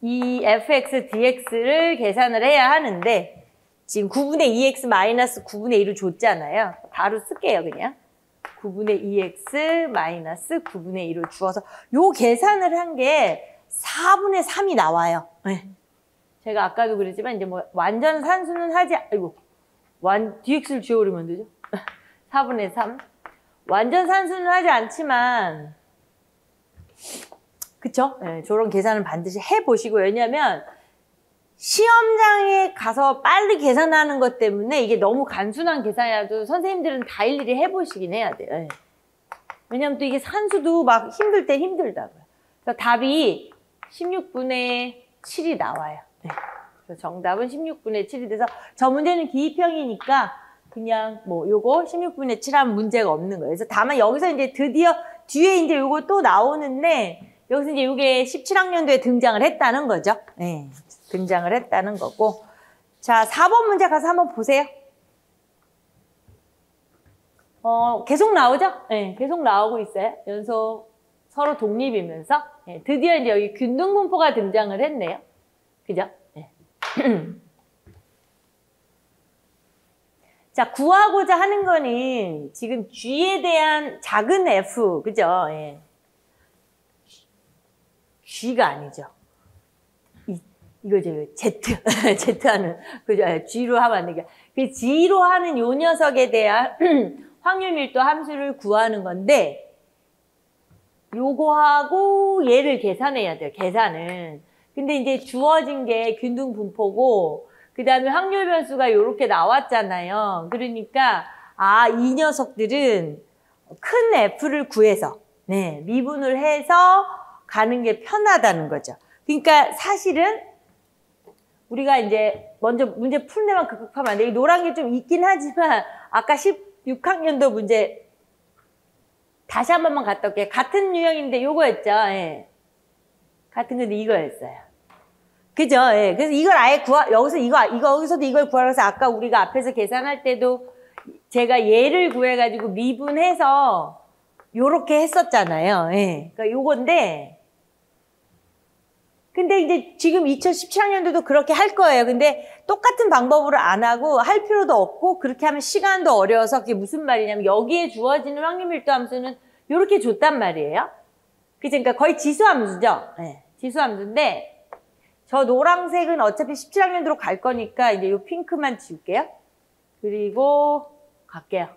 S1: 이 fx, dx를 계산을 해야 하는데 지금 9분의 2x 마이너스 9분의 1을 줬잖아요. 바로 쓸게요, 그냥. 9분의 2x 마이너스 9분의 1을 주어서 요 계산을 한 게 4분의 3이 나와요. 네. 제가 아까도 그랬지만 이제 뭐 완전 산수는 하지, 아이고, dx를 지워버리면 되죠? 4분의 3. 완전 산수는 하지 않지만, 그쵸? 네, 저런 계산은 반드시 해보시고, 왜냐면 시험장에 가서 빨리 계산하는 것 때문에 이게 너무 간순한 계산이라도 선생님들은 다 일일이 해보시긴 해야 돼요. 네. 왜냐면 또 이게 산수도 막 힘들 때 힘들다고요. 그래서 답이 16분의 7이 나와요. 네. 그래서 정답은 16분의 7이 돼서 저 문제는 기입형이니까 그냥 뭐 요거 16분의 7 하면 문제가 없는 거예요. 그래서 다만 여기서 이제 드디어 뒤에 이제 요거 또 나오는데 여기서 이제 요게 17학년도에 등장을 했다는 거죠. 네. 등장을 했다는 거고. 자, 4번 문제 가서 한번 보세요. 계속 나오죠? 네, 계속 나오고 있어요. 연속 서로 독립이면서. 네, 드디어 이제 여기 균등분포가 등장을 했네요. 그죠? 네. 자, 구하고자 하는 거는 지금 G에 대한 작은 f, 그죠? 예. G가 아니죠. 이거죠, Z. Z하는, 그죠? G로 하면 안 되게. 그 G로 하는 요 녀석에 대한 확률 밀도 함수를 구하는 건데, 요거하고 얘를 계산해야 돼요, 계산은. 근데 이제 주어진 게 균등 분포고, 그 다음에 확률 변수가 요렇게 나왔잖아요. 그러니까, 이 녀석들은 큰 F를 구해서, 네, 미분을 해서 가는 게 편하다는 거죠. 그러니까 사실은 우리가 이제 먼저 문제 푸는 데만 급급하면 안 돼. 이 노란 게 좀 있긴 하지만 아까 16학년도 문제 다시 한 번만 갔다 올게요. 같은 유형인데 요거였죠. 예. 같은 건데 이거였어요. 그죠? 예. 그래서 이걸 아예 여기서도 이걸 구하라고 해서 아까 우리가 앞에서 계산할 때도 제가 얘를 구해가지고 미분해서 요렇게 했었잖아요. 예. 그러니까 요건데 근데 이제 지금 2017학년도도 그렇게 할 거예요. 근데 똑같은 방법으로 안 하고 할 필요도 없고 그렇게 하면 시간도 어려워서 그게 무슨 말이냐면 여기에 주어지는 확률 밀도 함수는 이렇게 줬단 말이에요. 그죠? 그러니까 거의 지수함수죠. 네, 지수함수인데 저 노란색은 어차피 17학년도로 갈 거니까 이제 이 핑크만 지울게요. 그리고 갈게요.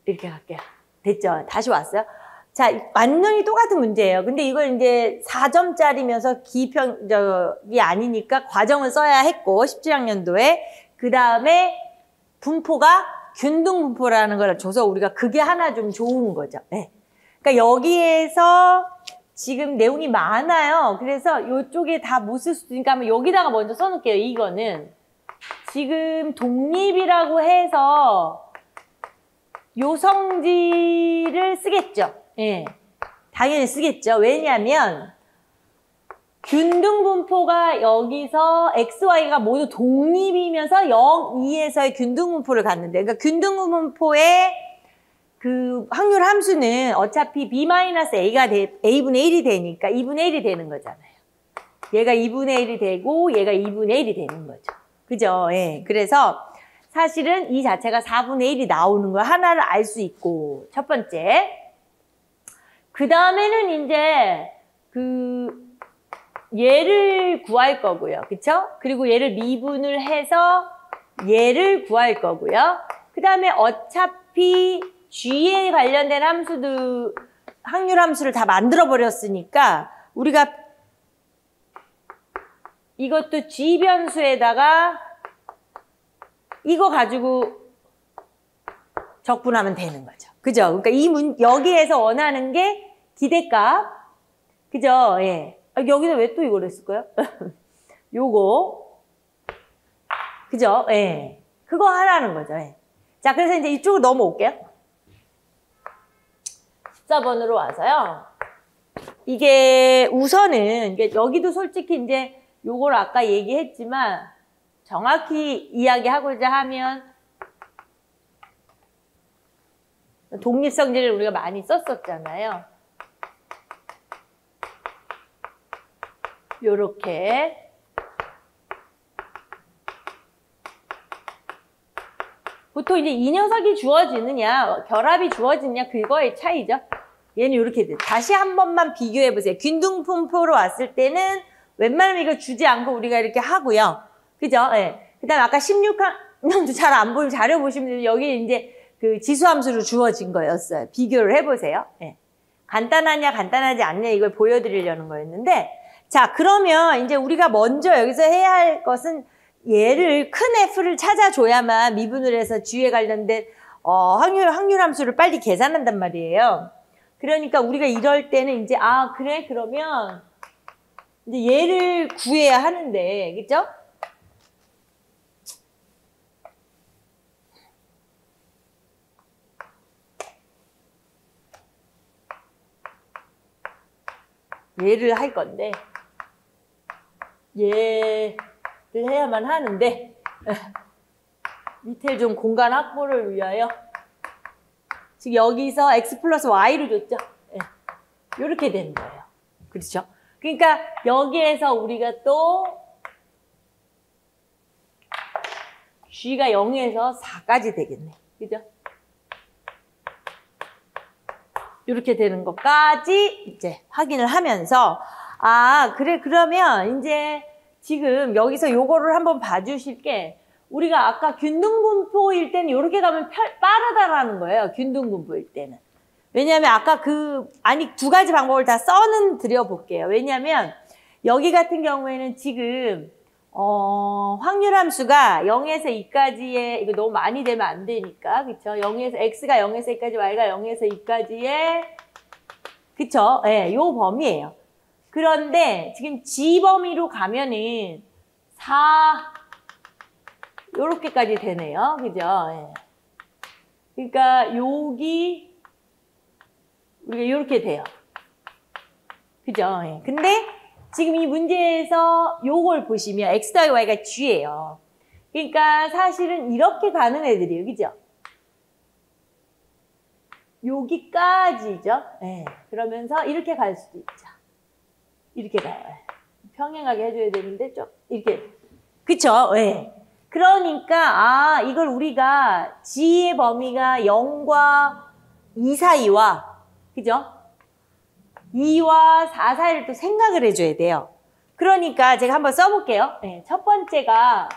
S1: 이렇게 갈게요. 됐죠? 다시 왔어요. 자, 완전히 똑같은 문제예요. 근데 이걸 이제 4점짜리면서 기입형이 아니니까 과정을 써야 했고, 17학년도에. 그 다음에 분포가 균등분포라는 걸 줘서 우리가 그게 하나 좀 좋은 거죠. 네. 그러니까 여기에서 지금 내용이 많아요. 그래서 이쪽에 다 못 쓸 수도 있으니까 한번 여기다가 먼저 써놓을게요. 이거는. 지금 독립이라고 해서 요 성질을 쓰겠죠. 예. 당연히 쓰겠죠. 왜냐하면 균등분포가 여기서 x, y가 모두 독립이면서 0, 2에서의 균등분포를 갖는데, 그러니까 균등분포의 그 확률 함수는 어차피 b-a가 a분의 1이 되니까 2분의 1이 되는 거잖아요. 얘가 2분의 1이 되고 얘가 2분의 1이 되는 거죠. 그죠? 예. 그래서 사실은 이 자체가 4분의 1이 나오는 걸 하나를 알 수 있고, 첫 번째. 그 다음에는 이제 얘를 구할 거고요. 그쵸? 그리고 얘를 미분을 해서 얘를 구할 거고요. 그 다음에 어차피 G에 관련된 함수도 확률 함수를 다 만들어 버렸으니까 우리가 이것도 G 변수에다가 이거 가지고 적분하면 되는 거죠. 그죠? 그러니까 여기에서 원하는 게 기대값. 그죠? 예. 여기서 왜 또 이걸 했을까요? 요거. 그죠? 예. 그거 하라는 거죠. 예. 자, 그래서 이제 이쪽으로 넘어올게요. 14번으로 와서요. 이게 우선은, 여기도 솔직히 이제 요걸 아까 얘기했지만 정확히 이야기하고자 하면 독립성질을 우리가 많이 썼었잖아요. 요렇게. 보통 이제 이 녀석이 주어지느냐, 결합이 주어지느냐, 그거의 차이죠. 얘는 이렇게 돼. 다시 한 번만 비교해 보세요. 균등분포로 왔을 때는 웬만하면 이거 주지 않고 우리가 이렇게 하고요. 그죠? 예. 그 다음에 아까 16항도 잘 안 보이면 자료 보시면 여기 이제 그 지수함수로 주어진 거였어요. 비교를 해보세요. 예. 간단하냐, 간단하지 않냐 이걸 보여드리려는 거였는데, 자, 그러면 이제 우리가 먼저 여기서 해야 할 것은 얘를 큰 F를 찾아줘야만 미분을 해서 G에 관련된 확률 함수를 빨리 계산한단 말이에요. 그러니까 우리가 이럴 때는 이제 그래? 그러면 이제 얘를 구해야 하는데, 그죠? 얘를 할 건데 얘를 해야만 하는데 밑에 좀 공간 확보를 위하여 지금 여기서 x 플러스 y로 줬죠. 이렇게 되는 거예요. 그렇죠? 그러니까 여기에서 우리가 또 g가 0에서 4까지 되겠네. 그죠? 이렇게 되는 것까지 이제 확인을 하면서 그래 그러면 이제 지금 여기서 요거를 한번 봐주실 게 우리가 아까 균등분포일 때는 이렇게 가면 빠르다라는 거예요. 균등분포일 때는. 왜냐하면 아까 두 가지 방법을 다 써는 드려볼게요. 왜냐하면 여기 같은 경우에는 지금 확률 함수가 0에서 2까지의 이거 너무 많이 되면 안 되니까 그쵸? 0에서 x가 0에서 2까지, y가 0에서 2까지의 그쵸? 예, 요 범위예요. 그런데 지금 g 범위로 가면은 4 요렇게까지 되네요. 그죠? 예. 그러니까 여기 우리가 요렇게 돼요. 그죠? 예. 근데 지금 이 문제에서 요걸 보시면 x 더하기 y가 g예요. 그러니까 사실은 이렇게 가는 애들이에요. 그죠? 여기까지죠. 네. 그러면서 이렇게 갈 수도 있죠. 이렇게 가요. 평행하게 해줘야 되는데 좀 이렇게. 그쵸? 네. 그러니까 이걸 우리가 g의 범위가 0과 2 사이와 그죠? 2와 4 사이를 또 생각을 해줘야 돼요. 그러니까 제가 한번 써볼게요. 네, 첫 번째가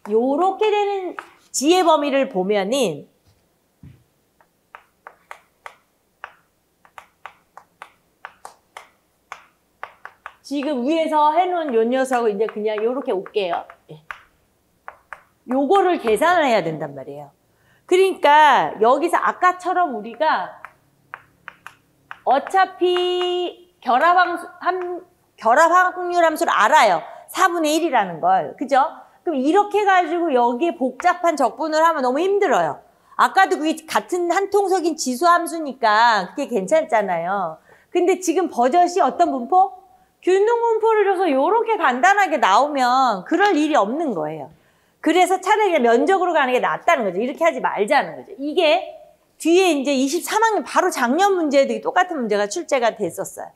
S1: 요렇게 되는 g의 범위를 보면은 지금 위에서 해놓은 요 녀석을 이제 그냥 요렇게 올게요. 네. 요거를 계산을 해야 된단 말이에요. 그러니까 여기서 아까처럼 우리가 어차피 결합 확률 함수를 알아요. 4분의 1이라는 걸. 그죠? 그럼 이렇게 가지고 여기에 복잡한 적분을 하면 너무 힘들어요. 아까도 그게 같은 한 통속인 지수함수니까 그게 괜찮잖아요. 근데 지금 버젓이 어떤 분포? 균등 분포를 줘서 이렇게 간단하게 나오면 그럴 일이 없는 거예요. 그래서 차라리 면적으로 가는 게 낫다는 거죠. 이렇게 하지 말자는 거죠. 이게 뒤에 이제 23학년 바로 작년 문제도 똑같은 문제가 출제가 됐었어요.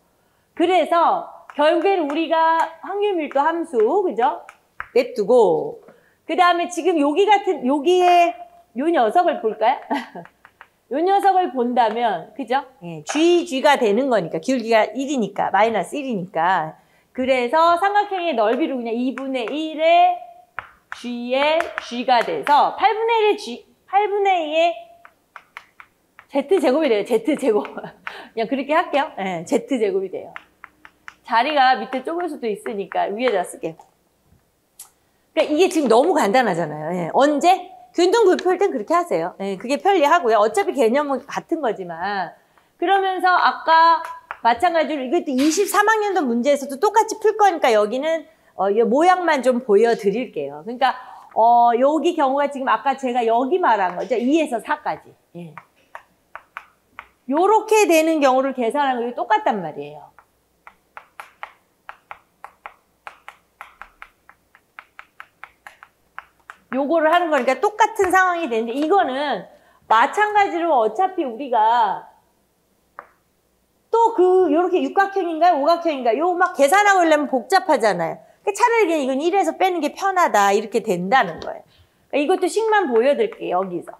S1: 그래서 결국에는 우리가 확률 밀도 함수, 그죠? 냅두고 그 다음에 지금 여기에 요 녀석을 볼까요? 요 녀석을 본다면, 그죠? 예, G가 되는 거니까, 기울기가 1이니까, 마이너스 1이니까. 그래서 삼각형의 넓이로 그냥 2분의 1의 G의 G가 돼서 8분의 2의 Z제곱이 돼요. Z제곱. 그냥 그렇게 할게요. 예, Z제곱이 돼요. 자리가 밑에 좁을 수도 있으니까 위에다 쓸게요. 그러니까 이게 지금 너무 간단하잖아요. 예, 언제? 균등 불표일 땐 그렇게 하세요. 예, 그게 편리하고요. 어차피 개념은 같은 거지만. 그러면서 아까 마찬가지로 이것도 23학년도 문제에서도 똑같이 풀 거니까 여기는 이 모양만 좀 보여드릴게요. 그러니까 여기 경우가 지금 아까 제가 여기 말한 거죠. 2에서 4까지. 예. 요렇게 되는 경우를 계산하는 게 똑같단 말이에요. 요거를 하는 거니까 똑같은 상황이 되는데 이거는 마찬가지로 어차피 우리가 또 요렇게 육각형인가요? 오각형인가요? 요 막 계산하고 하려면 복잡하잖아요. 그러니까 차라리 그냥 이건 1에서 빼는 게 편하다. 이렇게 된다는 거예요. 그러니까 이것도 식만 보여드릴게요. 여기서.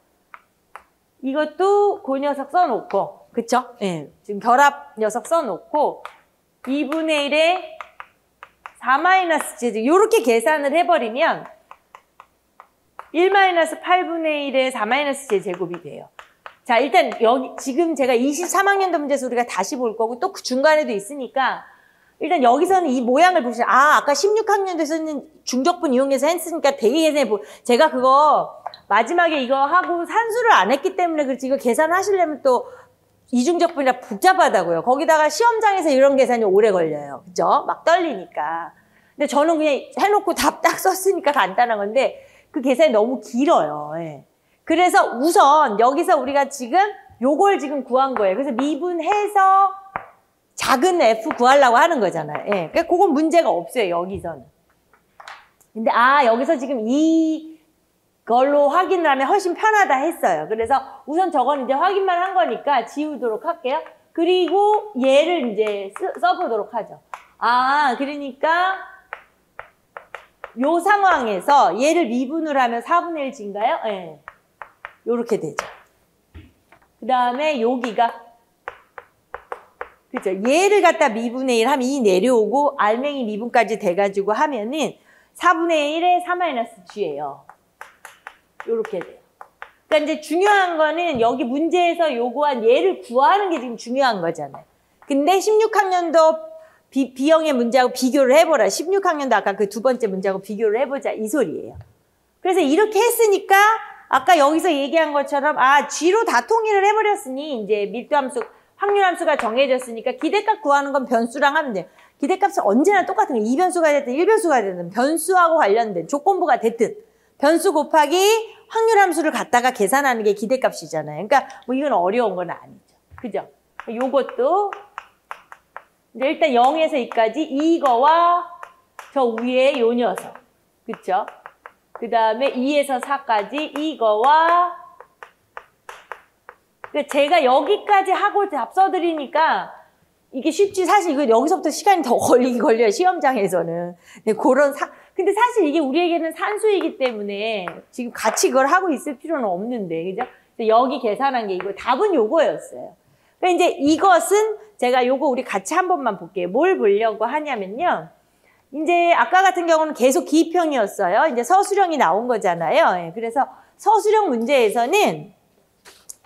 S1: 이것도 그 녀석 써놓고 그쵸? 예. 지금 결합 녀석 써놓고 2분의 1에 4-제곱 요렇게 계산을 해버리면 1-8분의 1에 4-제곱이 돼요. 자, 일단 여기 지금 제가 23학년도 문제에서 우리가 다시 볼 거고 또 그 중간에도 있으니까 일단 여기서는 이 모양을 보시면 아까 16학년도에서는 중적분 이용해서 했으니까 되게 계산해 제가 그거 마지막에 이거 하고 산수를 안 했기 때문에 그렇지 이거 계산하시려면 또 이중적분이라 복잡하다고요. 거기다가 시험장에서 이런 계산이 오래 걸려요. 그죠? 막 떨리니까. 근데 저는 그냥 해놓고 답 딱 썼으니까 간단한 건데 그 계산이 너무 길어요. 예. 그래서 우선 여기서 우리가 지금 요걸 지금 구한 거예요. 그래서 미분해서 작은 f 구하려고 하는 거잖아요. 예. 그러니까 그건 문제가 없어요. 여기서는. 근데 여기서 지금 이걸로 확인을 하면 훨씬 편하다 했어요. 그래서 우선 저건 이제 확인만 한 거니까 지우도록 할게요. 그리고 얘를 이제 써보도록 하죠. 그러니까 요 상황에서 얘를 미분을 하면 4분의 1 진가요? 예. 요렇게 되죠. 그 다음에 여기가 그죠? 얘를 갖다 미분의 1 하면 이 내려오고 알맹이 미분까지 돼가지고 하면은 4분의 1에 4-g예요. 요렇게 돼요. 그러니까 이제 중요한 거는 여기 문제에서 요구한 얘를 구하는 게 지금 중요한 거잖아요. 근데 16학년도 B형의 문제하고 비교를 해보라. 16학년도 아까 그 두 번째 문제하고 비교를 해보자. 이 소리예요. 그래서 이렇게 했으니까 아까 여기서 얘기한 것처럼 G로 다 통일을 해버렸으니 이제 밀도함수, 확률함수가 정해졌으니까 기대값 구하는 건 변수랑 하면 돼요. 기대값은 언제나 똑같은 거예요. 2변수가 됐든 1변수가 됐든 변수하고 관련된 조건부가 됐든 변수 곱하기 확률함수를 갖다가 계산하는 게 기대값이잖아요. 그러니까 뭐 이건 어려운 건 아니죠. 그죠? 요것도 이제 일단 0에서 2까지 이거와 저 위에 요 녀석. 그쵸? 그 다음에 2에서 4까지 이거와 제가 여기까지 하고 답 써드리니까 이게 쉽지 사실 이거 여기서부터 시간이 더 걸려요. 시험장에서는. 네, 근데 사실 이게 우리에게는 산수이기 때문에 지금 같이 그걸 하고 있을 필요는 없는데 그죠? 여기 계산한 게 이거 답은 요거였어요. 그러니까 이제 이것은 제가 요거 우리 같이 한 번만 볼게요. 뭘 보려고 하냐면요. 이제 아까 같은 경우는 계속 기입형이었어요. 이제 서술형이 나온 거잖아요. 예, 그래서 서술형 문제에서는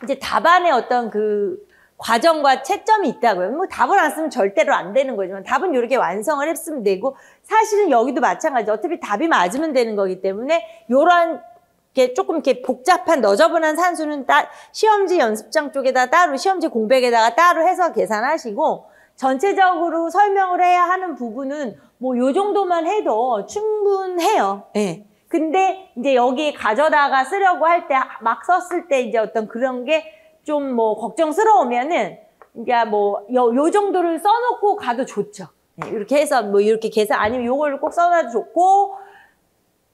S1: 이제 답안에 어떤 그 과정과 채점이 있다고요. 뭐 답을 안 쓰면 절대로 안 되는 거지만 답은 이렇게 완성을 했으면 되고 사실은 여기도 마찬가지. 어차피 답이 맞으면 되는 거기 때문에 요런 게 조금 이렇게 복잡한 너저분한 산수는 시험지 연습장 쪽에다 따로 시험지 공백에다가 따로 해서 계산하시고 전체적으로 설명을 해야 하는 부분은 뭐 요 정도만 해도 충분해요. 예. 근데 이제 여기에 가져다가 쓰려고 할 때, 막 썼을 때 이제 어떤 그런 게 좀 뭐 걱정스러우면은, 그러니까 뭐, 요 정도를 써놓고 가도 좋죠. 네, 이렇게 해서 뭐 이렇게 계산, 아니면 요거를 꼭 써놔도 좋고,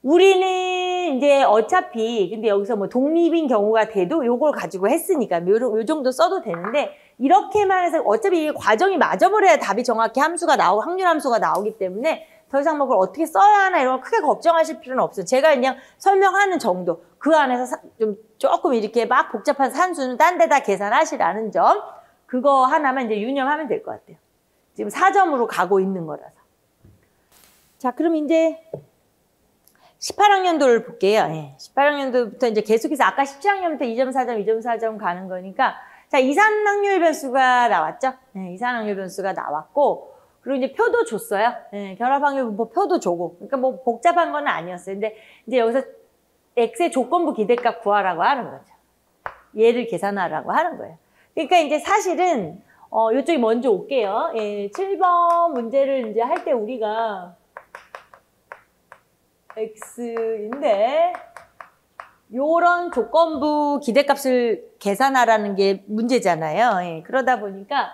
S1: 우리는 이제 어차피, 근데 여기서 뭐 독립인 경우가 돼도 요걸 가지고 했으니까, 요 정도 써도 되는데, 이렇게만 해서 어차피 이 과정이 맞아버려야 답이 정확히 함수가 나오고, 확률 함수가 나오기 때문에, 더 이상 뭐 그걸 어떻게 써야 하나 이런 걸 크게 걱정하실 필요는 없어요. 제가 그냥 설명하는 정도. 그 안에서 좀 조금 이렇게 막 복잡한 산수는 딴 데다 계산하시라는 점. 그거 하나만 이제 유념하면 될 것 같아요. 지금 4점으로 가고 있는 거라서. 자, 그럼 이제 18학년도를 볼게요. 예, 18학년도부터 이제 계속해서 아까 17학년부터 2점, 4점, 2점, 4점 가는 거니까. 자, 이산확률 변수가 나왔죠? 네, 이산확률 변수가 나왔고, 그리고 이제 표도 줬어요. 네, 결합확률 분포 표도 주고. 그러니까 뭐 복잡한 건 아니었어요. 근데 이제 여기서 x의 조건부 기대값 구하라고 하는 거죠. 얘를 계산하라고 하는 거예요. 그러니까 이제 사실은 이쪽이 먼저 올게요. 예, 7번 문제를 이제 할 때 우리가 x인데 요런 조건부 기대값을 계산하라는 게 문제잖아요. 예, 그러다 보니까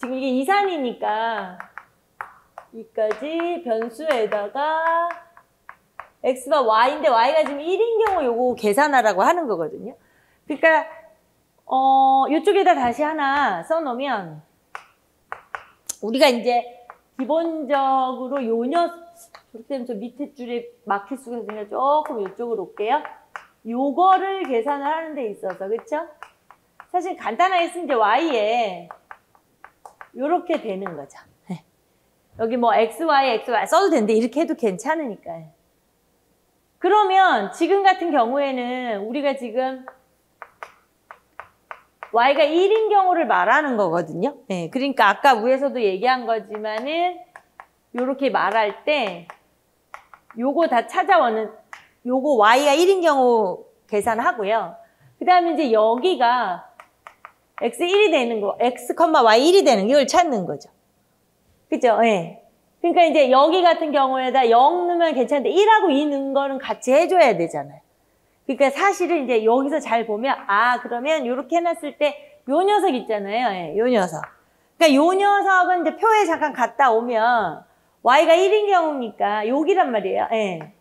S1: 지금 이게 이산이니까 여기까지 변수에다가 x가 y인데 y가 지금 1인 경우 요거 계산하라고 하는 거거든요. 그러니까 이쪽에다 다시 하나 써놓으면 우리가 이제 기본적으로 요 저렇게 되면 저 밑에 줄에 막힐 수가 있으니까 조금 이쪽으로 올게요. 요거를 계산을 하는 데 있어서 그쵸? 사실 간단하게 쓰면 이제 y에 요렇게 되는 거죠. 네. 여기 뭐 xy 써도 되는데 이렇게 해도 괜찮으니까요. 그러면 지금 같은 경우에는 우리가 지금 y가 1인 경우를 말하는 거거든요. 네, 그러니까 아까 위에서도 얘기한 거지만은 요렇게 말할 때 요거 다 찾아오는 요거 y가 1인 경우 계산하고요. 그 다음에 이제 여기가 x1이 되는 거, x, y1이 되는 이걸 찾는 거죠. 그죠? 예. 네. 그러니까 이제 여기 같은 경우에다 0 넣으면 괜찮은데 1하고 2 넣은 거는 같이 해줘야 되잖아요. 그러니까 사실은 이제 여기서 잘 보면 그러면 이렇게 해놨을 때 요 녀석 있잖아요. 예, 요 녀석. 그러니까 요 녀석은 이제 표에 잠깐 갔다 오면 y가 1인 경우니까 여기란 말이에요. 예.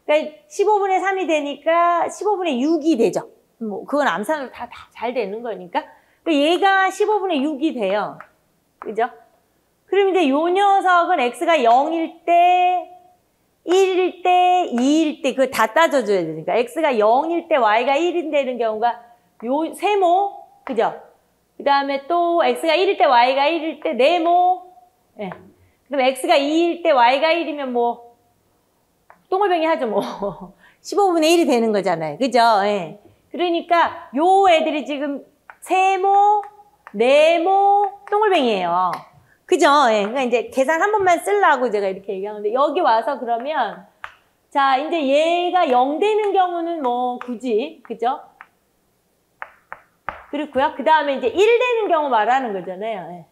S1: 그러니까 15분의 3이 되니까 15분의 6이 되죠. 뭐 그건 암산으로 다 잘 되는 거니까. 그러니까 얘가 15분의 6이 돼요. 그죠? 그럼 이제 요 녀석은 x가 0일 때, 1일 때, 2일 때 그거 다 따져줘야 되니까 x가 0일 때 y가 1이 되는 경우가 요 세모, 그죠? 그 다음에 또 x가 1일 때 y가 1일 때 네모, 예. 그럼 x가 2일 때 y가 1이면 뭐 똥을뱅이 하죠 뭐 15분의 1이 되는 거잖아요. 그죠? 예. 그러니까 요 애들이 지금 세모, 네모, 똥을뱅이에요. 그죠? 예. 그러니까 이제 계산 한 번만 쓰려고 제가 이렇게 얘기하는데 여기 와서 그러면 자 이제 얘가 0 되는 경우는 뭐 굳이 그죠? 그렇고요. 그 다음에 이제 1 되는 경우 말하는 거잖아요. 예.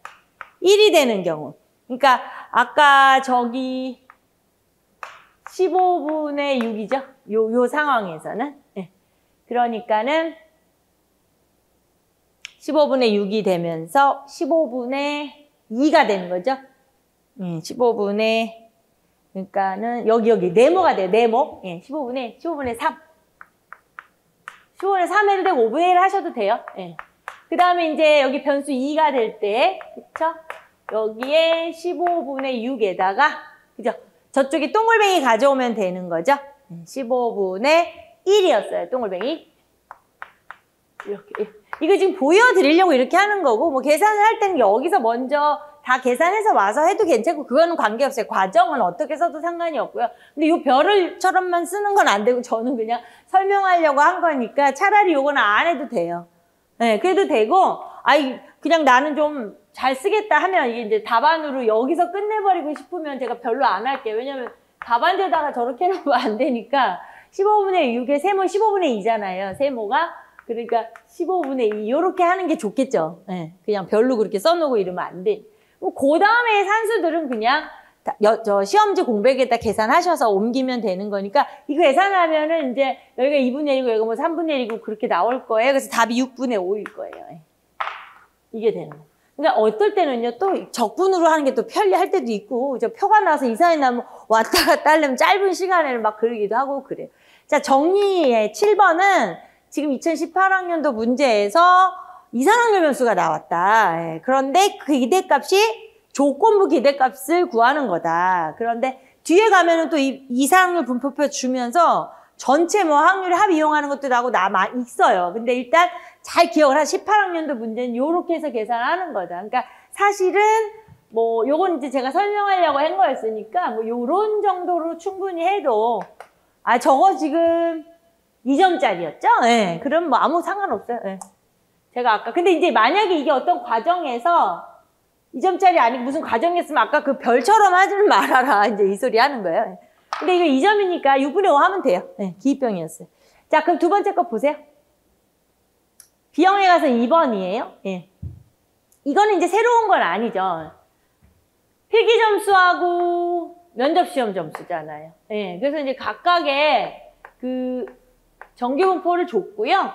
S1: 1이 되는 경우. 그러니까 아까 저기 15분의 6이죠? 요 상황에서는. 예. 그러니까는 15분의 6이 되면서 15분의 2가 되는 거죠? 15분의, 그러니까는 여기 네모가 돼요. 네모. 예, 15분의 3. 15분의 3 해도 되고 5분의 1 하셔도 돼요. 예. 그 다음에 이제 여기 변수 2가 될 때, 그쵸? 여기에 15분의 6에다가, 그죠? 저쪽에 똥글뱅이 가져오면 되는 거죠? 15분의 1이었어요. 똥글뱅이. 이렇게. 이거 지금 보여드리려고 이렇게 하는 거고, 뭐 계산을 할 때는 여기서 먼저 다 계산해서 와서 해도 괜찮고, 그거는 관계없어요. 과정은 어떻게 써도 상관이 없고요. 근데 이 별을처럼만 쓰는 건 안 되고, 저는 그냥 설명하려고 한 거니까 차라리 요거는 안 해도 돼요. 네, 그래도 되고, 그냥 나는 좀 잘 쓰겠다 하면 이게 이제 답안으로 여기서 끝내버리고 싶으면 제가 별로 안 할게요. 왜냐면 답안에다가 저렇게 해놓으면 안 되니까 15분의 6에 세모 15분의 2잖아요. 세모가. 그러니까 15분의 2 이렇게 하는 게 좋겠죠. 네, 그냥 별로 그렇게 써놓고 이러면 안 돼. 그 다음에 산수들은 그냥 저 시험지 공백에다 계산하셔서 옮기면 되는 거니까 이거 계산하면은 이제 여기가 2분의 1이고 여기가 뭐 3분의 1이고 그렇게 나올 거예요. 그래서 답이 6분의 5일 거예요. 이게 되는 거. 그러니까 어떨 때는요, 또 적분으로 하는 게 또 편리할 때도 있고, 저 표가 나서 이상이 나면 왔다 갔다 하려면 짧은 시간에는 막 그러기도 하고 그래요. 자, 정리의 7번은 지금 2018학년도 문제에서 이산항열 변수가 나왔다. 예, 그런데 그 기대값이 조건부 기대값을 구하는 거다. 그런데 뒤에 가면은 또 이산항열 분포표 주면서 전체 뭐 확률 합 이용하는 것도 나고 있어요. 근데 일단 잘 기억을 한 18학년도 문제는 요렇게 해서 계산하는 거다. 그러니까 사실은 뭐 요건 이제 제가 설명하려고 한 거였으니까 뭐 요런 정도로 충분히 해도 저거 지금 2점짜리였죠? 예. 그럼 뭐 아무 상관없어요. 예. 제가 아까 근데 이제 만약에 이게 어떤 과정에서 2점짜리 아니고 무슨 과정이었으면 아까 그 별처럼 하지 말아라. 이제 이 소리 하는 거예요. 근데 이거 2점이니까 6분의 5 하면 돼요. 네, 기입병이었어요. 자, 그럼 두 번째 거 보세요. B형에 가서 2번이에요. 예. 이거는 이제 새로운 건 아니죠. 필기 점수하고 면접 시험 점수잖아요. 예. 그래서 이제 각각의 그 정규분포를 줬고요.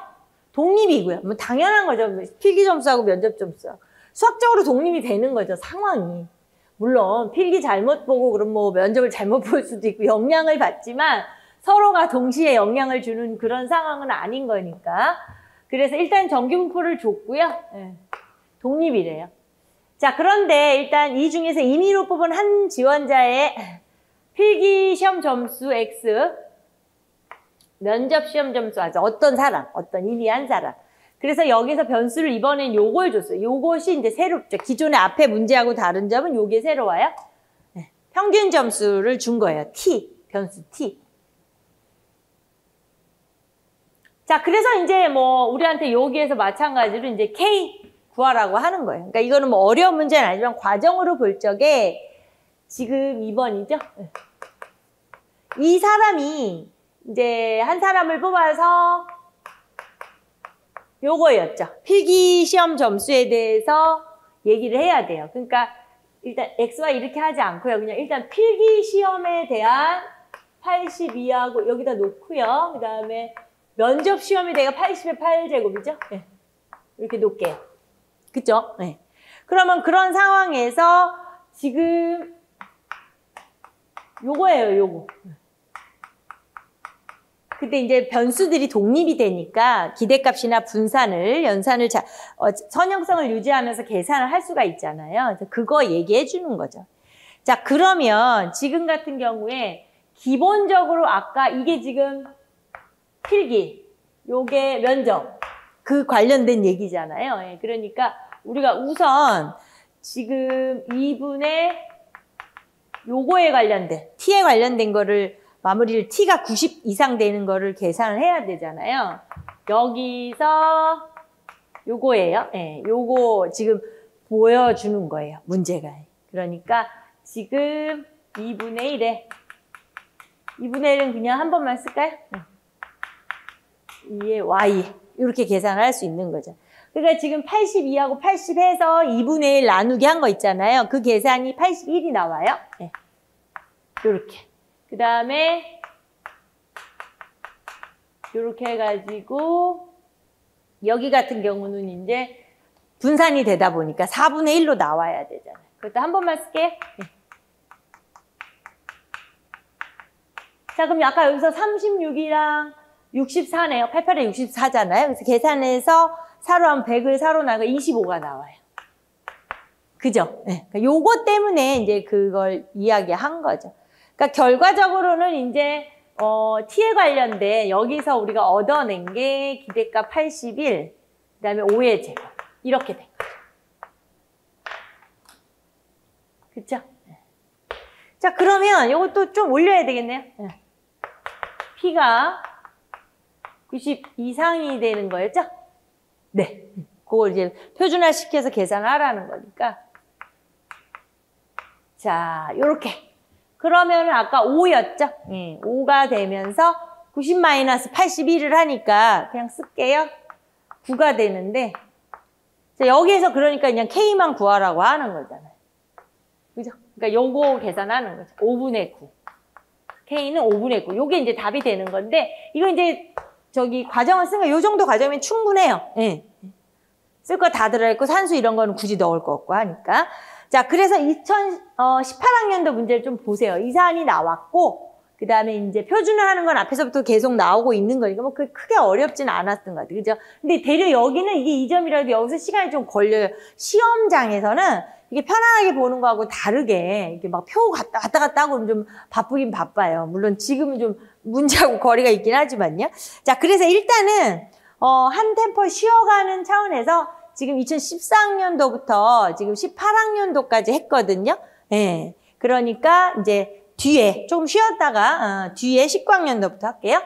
S1: 독립이고요. 뭐 당연한 거죠. 필기 점수하고 면접 점수하고. 수학적으로 독립이 되는 거죠, 상황이. 물론 필기 잘못 보고 그럼 뭐 면접을 잘못 볼 수도 있고 영향을 받지만 서로가 동시에 영향을 주는 그런 상황은 아닌 거니까. 그래서 일단 정규분포를 줬고요. 네. 독립이래요. 자, 그런데 일단 이 중에서 임의로 뽑은 한 지원자의 필기 시험 점수 X, 면접 시험 점수 아주 어떤 사람, 어떤 임의한 사람. 그래서 여기서 변수를 이번엔 요걸 줬어요. 요것이 이제 새롭죠. 기존의 앞에 문제하고 다른 점은 요게 새로워요. 네. 평균 점수를 준 거예요. T, 변수 T. 자, 그래서 이제 뭐 우리한테 여기에서 마찬가지로 이제 K 구하라고 하는 거예요. 그러니까 이거는 뭐 어려운 문제는 아니지만 과정으로 볼 적에 지금 2번이죠. 네. 이 사람이 이제 한 사람을 뽑아서 요거였죠. 필기 시험 점수에 대해서 얘기를 해야 돼요. 그러니까 일단 XY 이렇게 하지 않고요. 그냥 일단 필기 시험에 대한 82하고 여기다 놓고요. 그 다음에 면접 시험에 대해 80의 8제곱이죠. 네. 이렇게 놓을게요. 그쵸? 네. 그러면 그런 상황에서 지금 요거예요, 요거. 근데 이제 변수들이 독립이 되니까 기대값이나 분산을, 연산을 선형성을 유지하면서 계산을 할 수가 있잖아요. 그래서 그거 얘기해 주는 거죠. 자, 그러면 지금 같은 경우에 기본적으로 아까 이게 지금 필기, 요게 면접, 그 관련된 얘기잖아요. 예, 그러니까 우리가 우선 지금 2분의 요거에 관련된, T에 관련된 거를 마무리를 T가 90 이상 되는 거를 계산을 해야 되잖아요. 여기서 요거예요. 예, 요거 지금 보여주는 거예요. 문제가. 그러니까 지금 2분의 1에 2분의 1은 그냥 한 번만 쓸까요? 2의 Y 이렇게 계산을 할 수 있는 거죠. 그러니까 지금 82하고 80 해서 2분의 1 나누기 한 거 있잖아요. 그 계산이 81이 나와요. 네. 이렇게. 그 다음에 이렇게 해가지고 여기 같은 경우는 이제 분산이 되다 보니까 4분의 1로 나와야 되잖아요. 그것도 한 번만 쓸게요. 네. 자, 그럼 아까 여기서 36이랑 64네요. 88에 64잖아요. 그래서 계산해서 4로 하면 100을 4로 나가 25가 나와요. 그죠? 네. 그러니까 요거 때문에 이제 그걸 이야기한 거죠. 그러니까 결과적으로는 이제 T에 관련된 여기서 우리가 얻어낸 게 기대값 81, 그다음에 5의 제곱 이렇게 된 거죠. 그쵸? 네. 자, 그러면 이것도 좀 올려야 되겠네요. 네. P가 90 이상이 되는 거였죠? 네. 그걸 이제 표준화시켜서 계산하라는 거니까. 자, 요렇게. 그러면 아까 5였죠? 5가 되면서 90-81을 하니까 그냥 쓸게요. 9가 되는데. 자, 여기에서 그러니까 그냥 K만 구하라고 하는 거잖아요. 그죠? 그러니까 요거 계산하는 거죠. 5분의 9. K는 5분의 9. 요게 이제 답이 되는 건데, 이거 이제 저기 과정을 쓴 거, 요 정도 과정이면 충분해요. 예. 쓸 거 다 들어있고, 산수 이런 거는 굳이 넣을 거 없고 하니까. 자, 그래서 2018학년도 문제를 좀 보세요. 이 사안이 나왔고, 그 다음에 이제 표준을 하는 건 앞에서부터 계속 나오고 있는 거니까 뭐 크게 어렵지는 않았던 것 같아요. 그죠? 근데 대략 여기는 이게 2점이라도 여기서 시간이 좀 걸려요. 시험장에서는 이게 편안하게 보는 거하고 다르게 이게 막 표 왔다 갔다 하고 좀 바쁘긴 바빠요. 물론 지금은 좀 문제하고 거리가 있긴 하지만요. 자, 그래서 일단은 한 템포 쉬어가는 차원에서 지금 2014학년도부터 지금 18학년도까지 했거든요. 예. 그러니까 이제 뒤에 조금 쉬었다가 뒤에 19학년도부터 할게요.